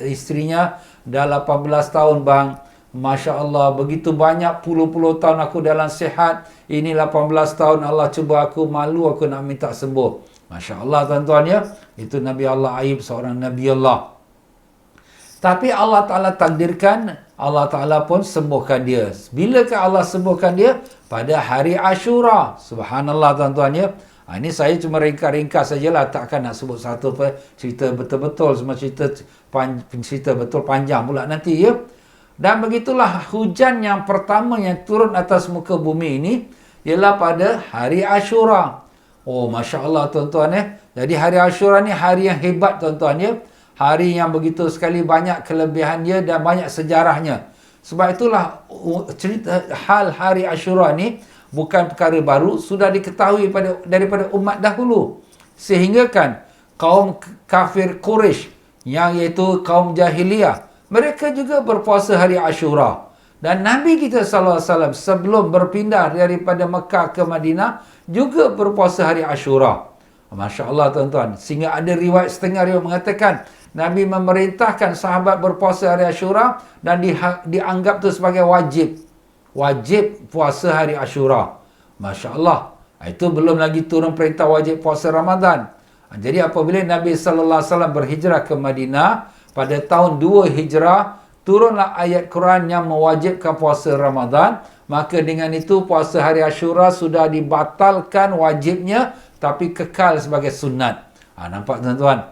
isterinya, dah 18 tahun bang. Masya Allah, begitu banyak puluh-puluh tahun aku dalam sihat. Ini 18 tahun Allah cuba aku, malu aku nak minta sembuh. Masya Allah tuan-tuan, ya. Itu Nabi Allah Ayub, seorang Nabi Allah. Tapi Allah Ta'ala takdirkan, Allah Ta'ala pun sembuhkan dia. Bilakah Allah sembuhkan dia? Pada hari Ashura. Subhanallah tuan-tuan, ya. Ini saya cuma ringkas-ringkas sajalah, takkan nak sebut satu cerita betul-betul, semua cerita betul panjang pula nanti, ya. Dan begitulah hujan yang pertama yang turun atas muka bumi ini ialah pada hari Ashura. Oh, Masya Allah tuan-tuan, ya. Jadi hari Ashura ni hari yang hebat tuan-tuan, ya. Hari yang begitu sekali banyak kelebihan dia dan banyak sejarahnya. Sebab itulah cerita hal hari Ashura ni bukan perkara baru, sudah diketahui daripada umat dahulu. Sehingga kan kaum kafir Quraisy, yang iaitu kaum jahiliyah, mereka juga berpuasa hari Ashura. Dan Nabi kita SAW sebelum berpindah daripada Mekah ke Madinah juga berpuasa hari Ashura. Masya Allah tuan-tuan. Sehingga ada riwayat, setengah riwayat mengatakan Nabi memerintahkan sahabat berpuasa hari Ashura dan dianggap itu sebagai wajib. Wajib puasa hari Ashura. Masya Allah. Itu belum lagi turun perintah wajib puasa Ramadan. Jadi apabila Nabi SAW berhijrah ke Madinah pada tahun 2 Hijrah, turunlah ayat Quran yang mewajibkan puasa Ramadan. Maka dengan itu puasa hari Ashura sudah dibatalkan wajibnya, tapi kekal sebagai sunat. Nampak tuan-tuan?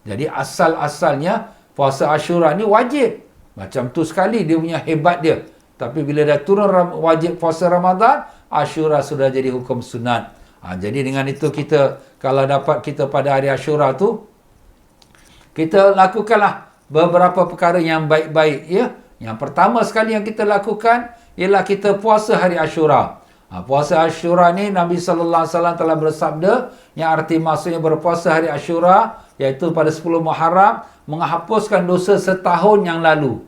Jadi asal-asalnya puasa Ashura ni wajib. Macam tu sekali dia punya hebat dia. Tapi bila dah turun wajib puasa Ramadan, Ashura sudah jadi hukum sunat. Jadi dengan itu kita, kalau dapat kita pada hari Ashura tu, kita lakukanlah beberapa perkara yang baik-baik, ya. Yang pertama sekali yang kita lakukan ialah kita puasa hari Ashura. Puasa Ashura ni Nabi SAW telah bersabda, yang arti maksudnya berpuasa hari Ashura iaitu pada 10 Muharram, menghapuskan dosa setahun yang lalu.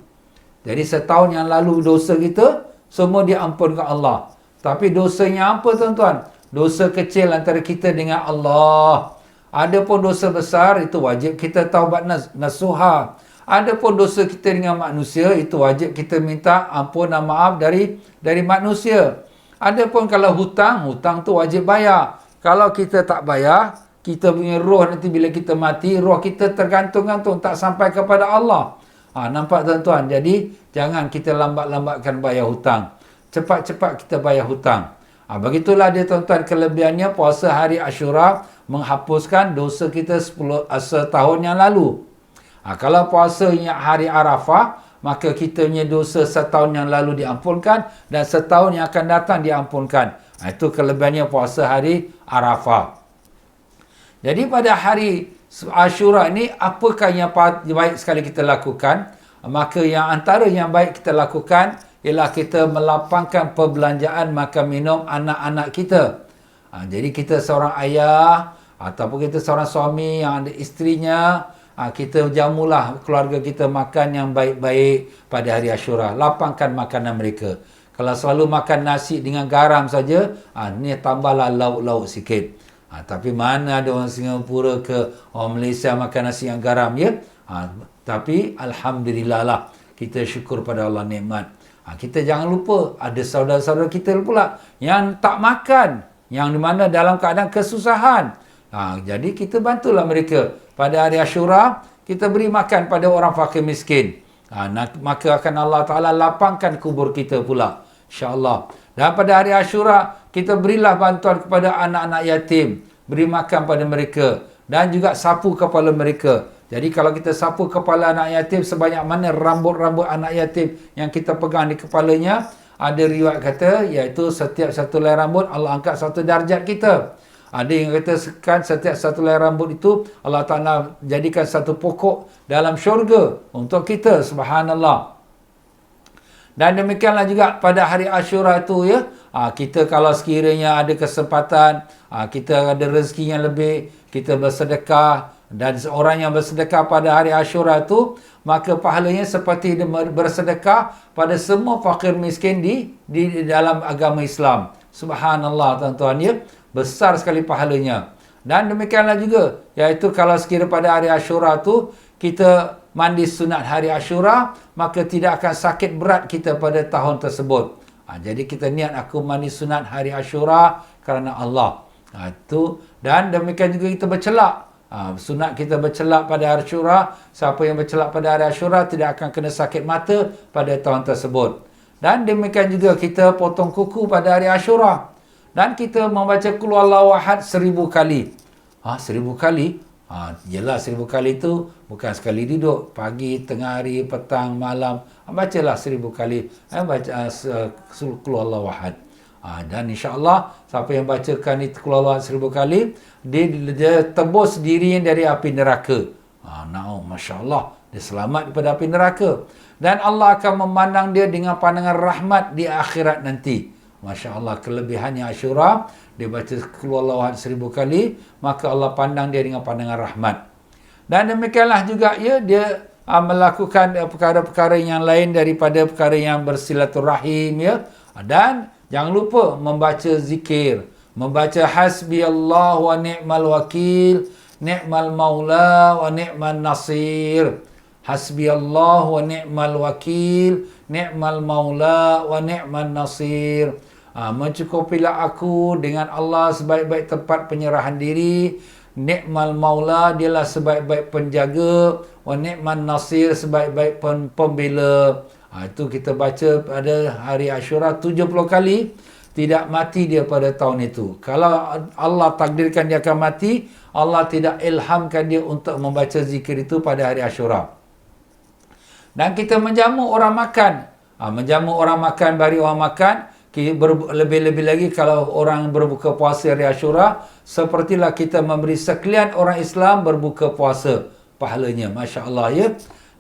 Jadi setahun yang lalu dosa kita semua diampunkan Allah. Tapi dosanya apa tuan-tuan? Dosa kecil antara kita dengan Allah. Ada pun dosa besar, itu wajib kita taubat nasuha. Adapun dosa kita dengan manusia, itu wajib kita minta ampun dan maaf dari manusia. Adapun kalau hutang tu wajib bayar. Kalau kita tak bayar, kita punya roh nanti bila kita mati, roh kita tergantung-gantung, tak sampai kepada Allah. Nampak tuan-tuan? Jadi, jangan kita lambat-lambatkan bayar hutang. Cepat-cepat kita bayar hutang. Begitulah dia tuan-tuan kelebihannya puasa hari Ashura menghapuskan dosa kita setahun yang lalu. Kalau puasanya hari Arafah, maka kita punya dosa setahun yang lalu diampunkan dan setahun yang akan datang diampunkan. Itu kelebihannya puasa hari Arafah. Jadi pada hari Ashura ni, apakah yang baik sekali kita lakukan? Maka yang antara yang baik kita lakukan ialah kita melapangkan perbelanjaan makan minum anak-anak kita. Jadi kita seorang ayah ataupun kita seorang suami yang ada isterinya, kita jamulah keluarga kita makan yang baik-baik pada hari Ashura. Lapangkan makanan mereka. Kalau selalu makan nasi dengan garam saja, ni tambahlah lauk-lauk sikit. Tapi mana ada orang Singapura ke orang Malaysia makan nasi yang garam, ya? Tapi Alhamdulillah lah, kita syukur pada Allah nikmat. Kita jangan lupa, ada saudara-saudara kita pula yang tak makan, yang di mana dalam keadaan kesusahan. Jadi kita bantulah mereka. Pada hari Ashura, kita beri makan pada orang fakir miskin. Maka akan Allah Ta'ala lapangkan kubur kita pula, insyaAllah. Dan pada hari Ashura, kita berilah bantuan kepada anak-anak yatim. Beri makan pada mereka. Dan juga sapu kepala mereka. Jadi kalau kita sapu kepala anak yatim, sebanyak mana rambut-rambut anak yatim yang kita pegang di kepalanya, ada riwayat kata, iaitu setiap satu helai rambut, Allah angkat satu darjat kita. Ada yang katakan setiap satu helai rambut itu Allah Ta'ala jadikan satu pokok dalam syurga untuk kita. Subhanallah. Dan demikianlah juga pada hari Ashura itu, ya, kita kalau sekiranya ada kesempatan, kita ada rezeki yang lebih, kita bersedekah. Dan seorang yang bersedekah pada hari Ashura itu, maka pahalanya seperti bersedekah pada semua fakir miskin di dalam agama Islam. Subhanallah tuan-tuan, ya. Besar sekali pahalanya. Dan demikianlah juga, iaitu kalau sekiranya pada hari Ashura tu kita mandi sunat hari Ashura, maka tidak akan sakit berat kita pada tahun tersebut. Jadi kita niat, aku mandi sunat hari Ashura kerana Allah. Itu. Dan demikian juga kita bercelak. Sunat kita bercelak pada hari Ashura. Siapa yang bercelak pada hari Ashura tidak akan kena sakit mata pada tahun tersebut. Dan demikian juga kita potong kuku pada hari Ashura. Dan kita membaca Qul Huwallahu Ahad 1000 kali. 1000 kali? Yelah, 1000 kali itu bukan sekali duduk. Pagi, tengah hari, petang, malam. Bacalah 1000 kali. Baca Qul Huwallahu Ahad. Dan insyaAllah, siapa yang bacakan itu Qul Huwallahu Ahad 1000 kali, dia tebus dirinya dari api neraka. Masya Allah. Dia selamat daripada api neraka. Dan Allah akan memandang dia dengan pandangan rahmat di akhirat nanti. Masya Allah, kelebihannya Ashura, dia baca Qul Huwallahu Ahad 1000 kali, maka Allah pandang dia dengan pandangan rahmat. Dan demikianlah juga, ya, dia melakukan perkara-perkara yang lain daripada perkara yang bersilaturahim, ya. Dan jangan lupa membaca zikir, membaca hasbi Allah wa ni'mal wakil, ni'mal maula wa ni'mal nasir. Hasbi Allah wa ni'mal wakil, ni'mal maula wa ni'mal nasir. Mencukupilah aku dengan Allah sebaik-baik tempat penyerahan diri. Ni'mal maula, dialah sebaik-baik penjaga. Wa ni'mal nasir, sebaik-baik pembela. Itu kita baca pada hari Ashura 70 kali. Tidak mati dia pada tahun itu. Kalau Allah takdirkan dia akan mati, Allah tidak ilhamkan dia untuk membaca zikir itu pada hari Ashura. Dan kita menjamu orang makan. Menjamu orang makan, bari orang makan. Lebih-lebih lagi kalau orang berbuka puasa hari Ashura, sepertilah kita memberi sekalian orang Islam berbuka puasa. Pahalanya, Masya Allah, ya.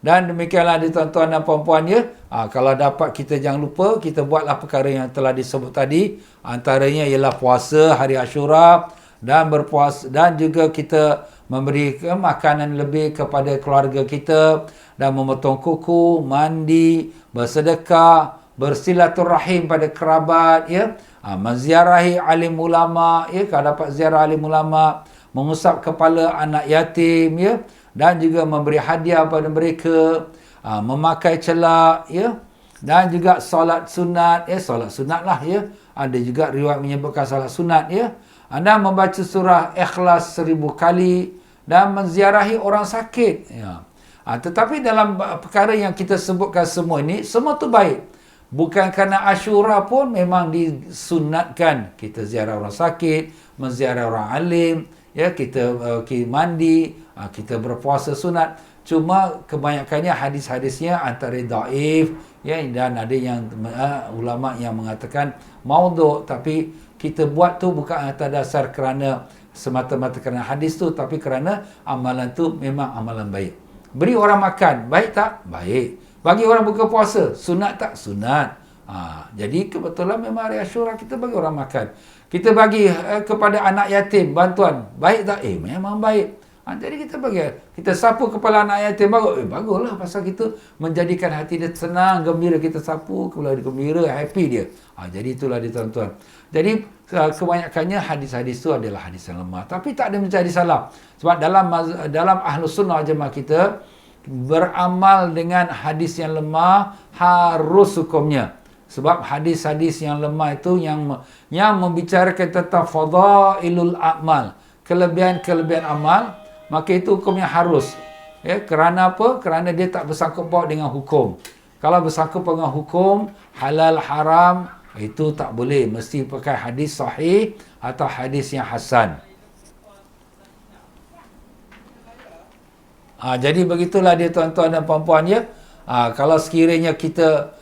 Dan demikianlah tuan-tuan dan puan-puan, ya. Kalau dapat, kita jangan lupa, kita buatlah perkara yang telah disebut tadi. Antaranya ialah puasa hari Ashura dan berpuasa, dan juga kita memberi makanan lebih kepada keluarga kita dan memotong kuku, mandi, bersedekah, bersilaturahim pada kerabat, ya. Menziarahi alim ulama, ya. Kalau dapat ziarah alim ulama, mengusap kepala anak yatim, ya. dan juga memberi hadiah pada mereka, memakai celak, ya, dan juga solat sunat, ya, solat sunat lah, ya, ada juga riwayat menyebutkan solat sunat, ya, dan membaca surah Ikhlas 1000 kali dan menziarahi orang sakit, ya. Tetapi dalam perkara yang kita sebutkan semua ini, semua tu baik. Bukan kerana Ashura pun memang disunatkan kita ziarah orang sakit, menziarah orang alim, ya, kita mandi, kita berpuasa sunat. Cuma kebanyakannya hadis-hadisnya antara daif, ya, dan ada yang ulama yang mengatakan maudhu', tapi kita buat tu bukan atas dasar kerana semata-mata kerana hadis tu, tapi kerana amalan tu memang amalan baik. Beri orang makan, baik tak? Baik. Bagi orang buka puasa, sunat tak? Sunat. Jadi kebetulan memang hari Ashura kita bagi orang makan. Kita bagi kepada anak yatim bantuan, baik tak? Memang baik. Jadi kita bagi, kita sapu kepala anak yatim, bagus. Baguslah, pasal kita menjadikan hati dia senang, gembira, kita sapu, kepala dia gembira, happy dia. Jadi itulah dia, tuan-tuan. Jadi kebanyakannya hadis-hadis itu adalah hadis yang lemah. Tapi tak ada menjadi salah. Sebab dalam Ahlus Sunnah Jemaah kita, beramal dengan hadis yang lemah harus hukumnya. Sebab hadis-hadis yang lemah itu yang membicarakan tentang fadailul a'mal, kelebihan-kelebihan amal, maka itu hukumnya harus. Ya, kerana apa? Kerana dia tak bersangkut paut dengan hukum. Kalau bersangkut dengan hukum, halal haram, itu tak boleh. Mesti pakai hadis sahih atau hadis yang hasan. Jadi begitulah dia, tuan-tuan dan puan-puan, ya. Kalau sekiranya kita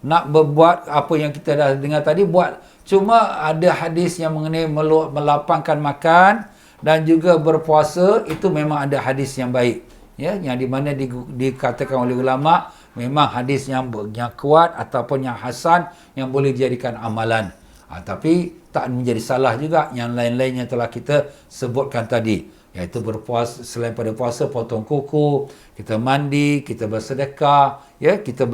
nak berbuat apa yang kita dah dengar tadi, buat. Cuma ada hadis yang mengenai melapangkan makan dan juga berpuasa, itu memang ada hadis yang baik, ya, yang di mana dikatakan oleh ulama memang hadis yang kuat ataupun yang hasan yang boleh dijadikan amalan. Tapi tak menjadi salah juga yang lain-lain yang telah kita sebutkan tadi, iaitu berpuasa, selain pada puasa, potong kuku, kita mandi, kita bersedekah, ya, kita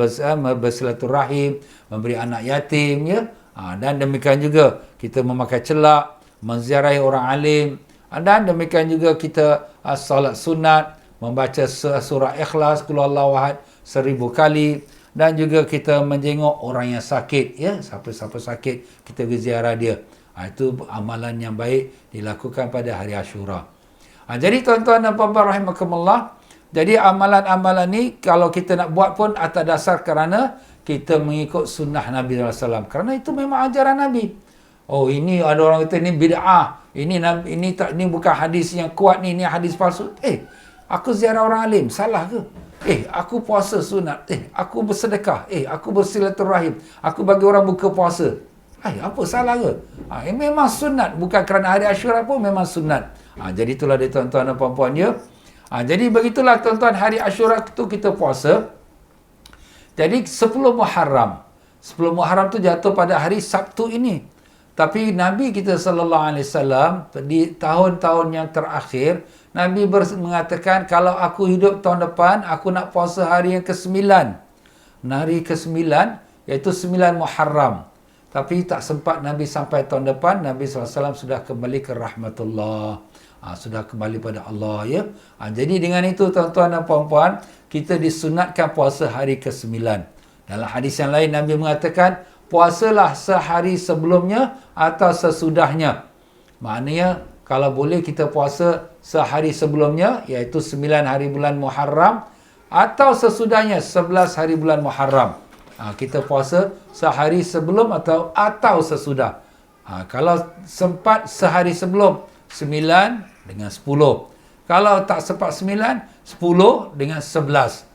bersilaturahim, memberi anak yatim, ya, dan demikian juga kita memakai celak, menziarahi orang alim, dan demikian juga kita solat sunat, membaca surah Ikhlas, Qul Huwallahu Ahad 1000 kali, dan juga kita menjenguk orang yang sakit, ya, siapa-siapa sakit kita pergi ziarah dia. Itu amalan yang baik dilakukan pada hari Ashura. Jadi tuan-tuan dan puan-puan rahimakumullah, jadi amalan-amalan ni kalau kita nak buat pun atas dasar kerana kita mengikut sunnah Nabi SAW. Kerana itu memang ajaran Nabi. Ini ada orang kata ini bid'ah. Ini bukan hadis yang kuat ni, ini hadis palsu. Aku ziarah orang alim, salah ke? Aku puasa sunat. Aku bersedekah. Aku bersilaturahim. Aku bagi orang buka puasa. Apa salah ke? Memang sunat. Bukan kerana hari Ashura pun memang sunat. Jadi itulah dia, tuan-tuan dan puan-puan, ya. Jadi begitulah, tuan-tuan, hari Ashura itu kita puasa. Jadi 10 Muharram. 10 Muharram tu jatuh pada hari Sabtu ini. Tapi Nabi kita SAW di tahun-tahun yang terakhir, Nabi mengatakan, kalau aku hidup tahun depan, aku nak puasa hari yang ke-9. Hari ke-9, iaitu 9 Muharram. Tapi tak sempat Nabi sampai tahun depan, Nabi SAW sudah kembali ke rahmatullah. Sudah kembali pada Allah, ya. Jadi dengan itu, tuan-tuan dan puan-puan, kita disunatkan puasa hari ke-9. Dalam hadis yang lain, Nabi mengatakan, puasalah sehari sebelumnya atau sesudahnya. Maknanya, kalau boleh kita puasa sehari sebelumnya, iaitu 9 hari bulan Muharram, atau sesudahnya 11 hari bulan Muharram. Kita puasa sehari sebelum atau sesudah. Kalau sempat sehari sebelum, 9 dengan 10. Kalau tak sempat 9, 10 dengan 11.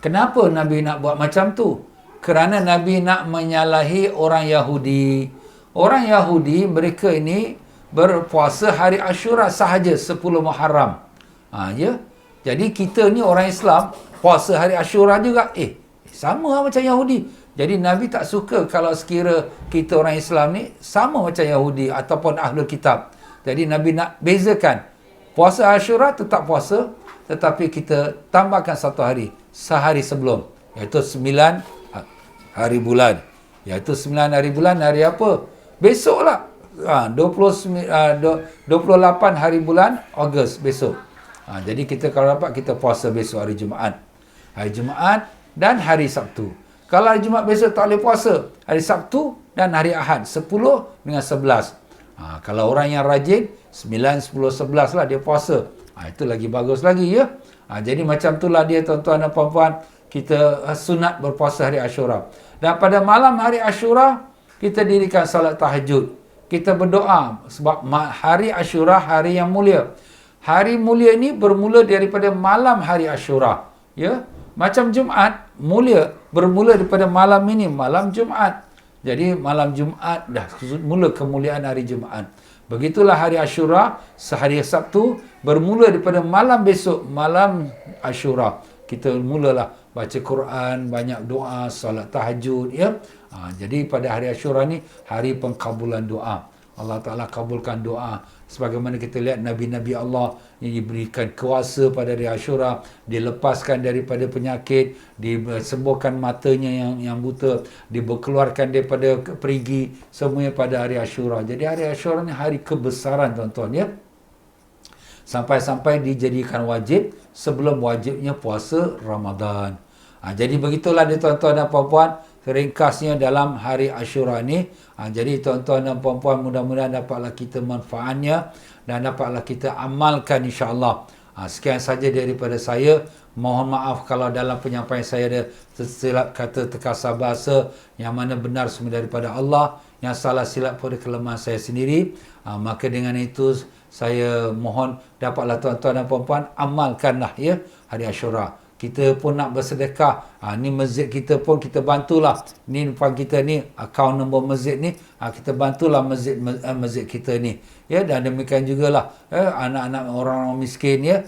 Kenapa Nabi nak buat macam tu? Kerana Nabi nak menyalahi orang Yahudi. Orang Yahudi, mereka ini berpuasa hari Ashura sahaja, 10 Muharram. Ya. Jadi kita ni orang Islam, puasa hari Ashura juga. Sama macam Yahudi. Jadi Nabi tak suka kalau sekira kita orang Islam ni sama macam Yahudi ataupun Ahlul Kitab. Jadi Nabi nak bezakan. Puasa Ashura tetap puasa, tetapi kita tambahkan satu hari, sehari sebelum, iaitu 9 hari bulan. Iaitu 9 hari bulan, hari apa? Besoklah. 28 hari bulan Ogos besok. Jadi kita kalau dapat kita puasa besok hari Jumaat. Hari Jumaat dan hari Sabtu. Kalau hari Jumaat besok tak boleh puasa, hari Sabtu dan hari Ahad 10 dengan 11. Kalau orang yang rajin 9, 10, 11 lah dia puasa. Itu lagi bagus lagi ya. Jadi macam itulah dia tuan-tuan dan puan-puan, kita sunat berpuasa hari Ashura. Dan pada malam hari Ashura kita dirikan salat tahajud. Kita berdoa sebab hari Ashura hari yang mulia. Hari mulia ini bermula daripada malam hari Ashura. Ya, macam Jumaat mulia bermula daripada malam ini, malam Jumaat. Jadi malam Jumaat dah mula kemuliaan hari Jumaat. Begitulah hari Ashura, sehari Sabtu bermula daripada malam besok, malam Ashura. Kita mulalah baca Quran, banyak doa, solat tahajud ya. Jadi pada hari Ashura ni hari pengkabulan doa. Allah Ta'ala kabulkan doa. Sebagaimana kita lihat Nabi-Nabi Allah yang diberikan kuasa pada hari Ashura, dilepaskan daripada penyakit, disembuhkan matanya yang buta, dikeluarkan daripada perigi, semuanya pada hari Ashura. Jadi hari Ashura ni hari kebesaran tuan-tuan ya. Sampai-sampai dijadikan wajib sebelum wajibnya puasa Ramadan. Jadi begitulah dia tuan-tuan dan puan-puan, ringkasnya dalam hari Ashura ni. Jadi tuan-tuan dan puan-puan, mudah-mudahan dapatlah kita manfaatnya dan dapatlah kita amalkan insya-Allah. Sekian saja daripada saya. Mohon maaf kalau dalam penyampaian saya ada tersilap kata, terkasar bahasa, yang mana benar semua daripada Allah, yang salah silap pada kelemahan saya sendiri. Maka dengan itu saya mohon dapatlah tuan-tuan dan puan-puan amalkanlah ya hari Ashura. Kita pun nak bersedekah. Ni masjid kita pun kita bantulah. Ni depan kita ni akaun nombor masjid ni, kita bantulah masjid kita ni. Ya, dan demikian jugalah anak-anak orang miskin ya.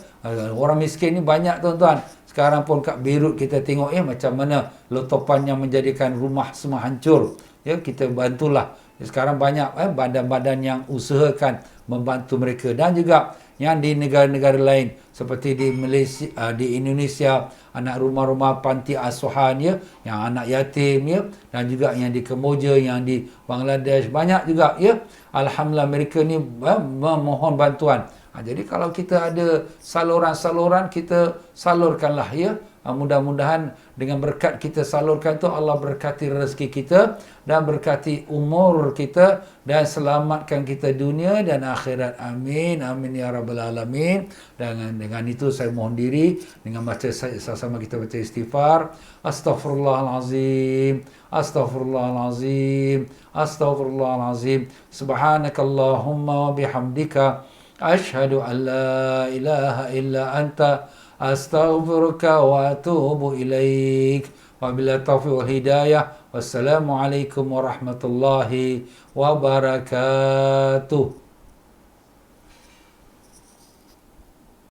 Orang miskin ni banyak tuan-tuan. Sekarang pun kat Beirut kita tengok macam mana letupan yang menjadikan rumah semua hancur. Ya, kita bantulah. Sekarang banyak badan-badan yang usahakan membantu mereka, dan juga yang di negara-negara lain seperti di Malaysia, di Indonesia, anak rumah-rumah panti asuhan ya, yang anak yatim ya, dan juga yang di Kemboja, yang di Bangladesh, banyak juga ya. Alhamdulillah mereka ni memohon bantuan. Jadi kalau kita ada saluran-saluran, kita salurkanlah ya. Mudah-mudahan dengan berkat kita salurkan tu, Allah berkati rezeki kita dan berkati umur kita dan selamatkan kita dunia dan akhirat. Amin, amin ya rabbal alamin. Dan dengan itu saya mohon diri dengan baca, sama-sama kita baca istighfar. Astaghfirullahalazim, astaghfirullahalazim, astaghfirullahalazim. Subhanakallahumma wa bihamdika asyhadu an la ilaha illa anta astaghfiruka wa atubu ilaik. Wabillahi taufiq wal hidayah. Wassalamualaikum warahmatullahi wabarakatuh.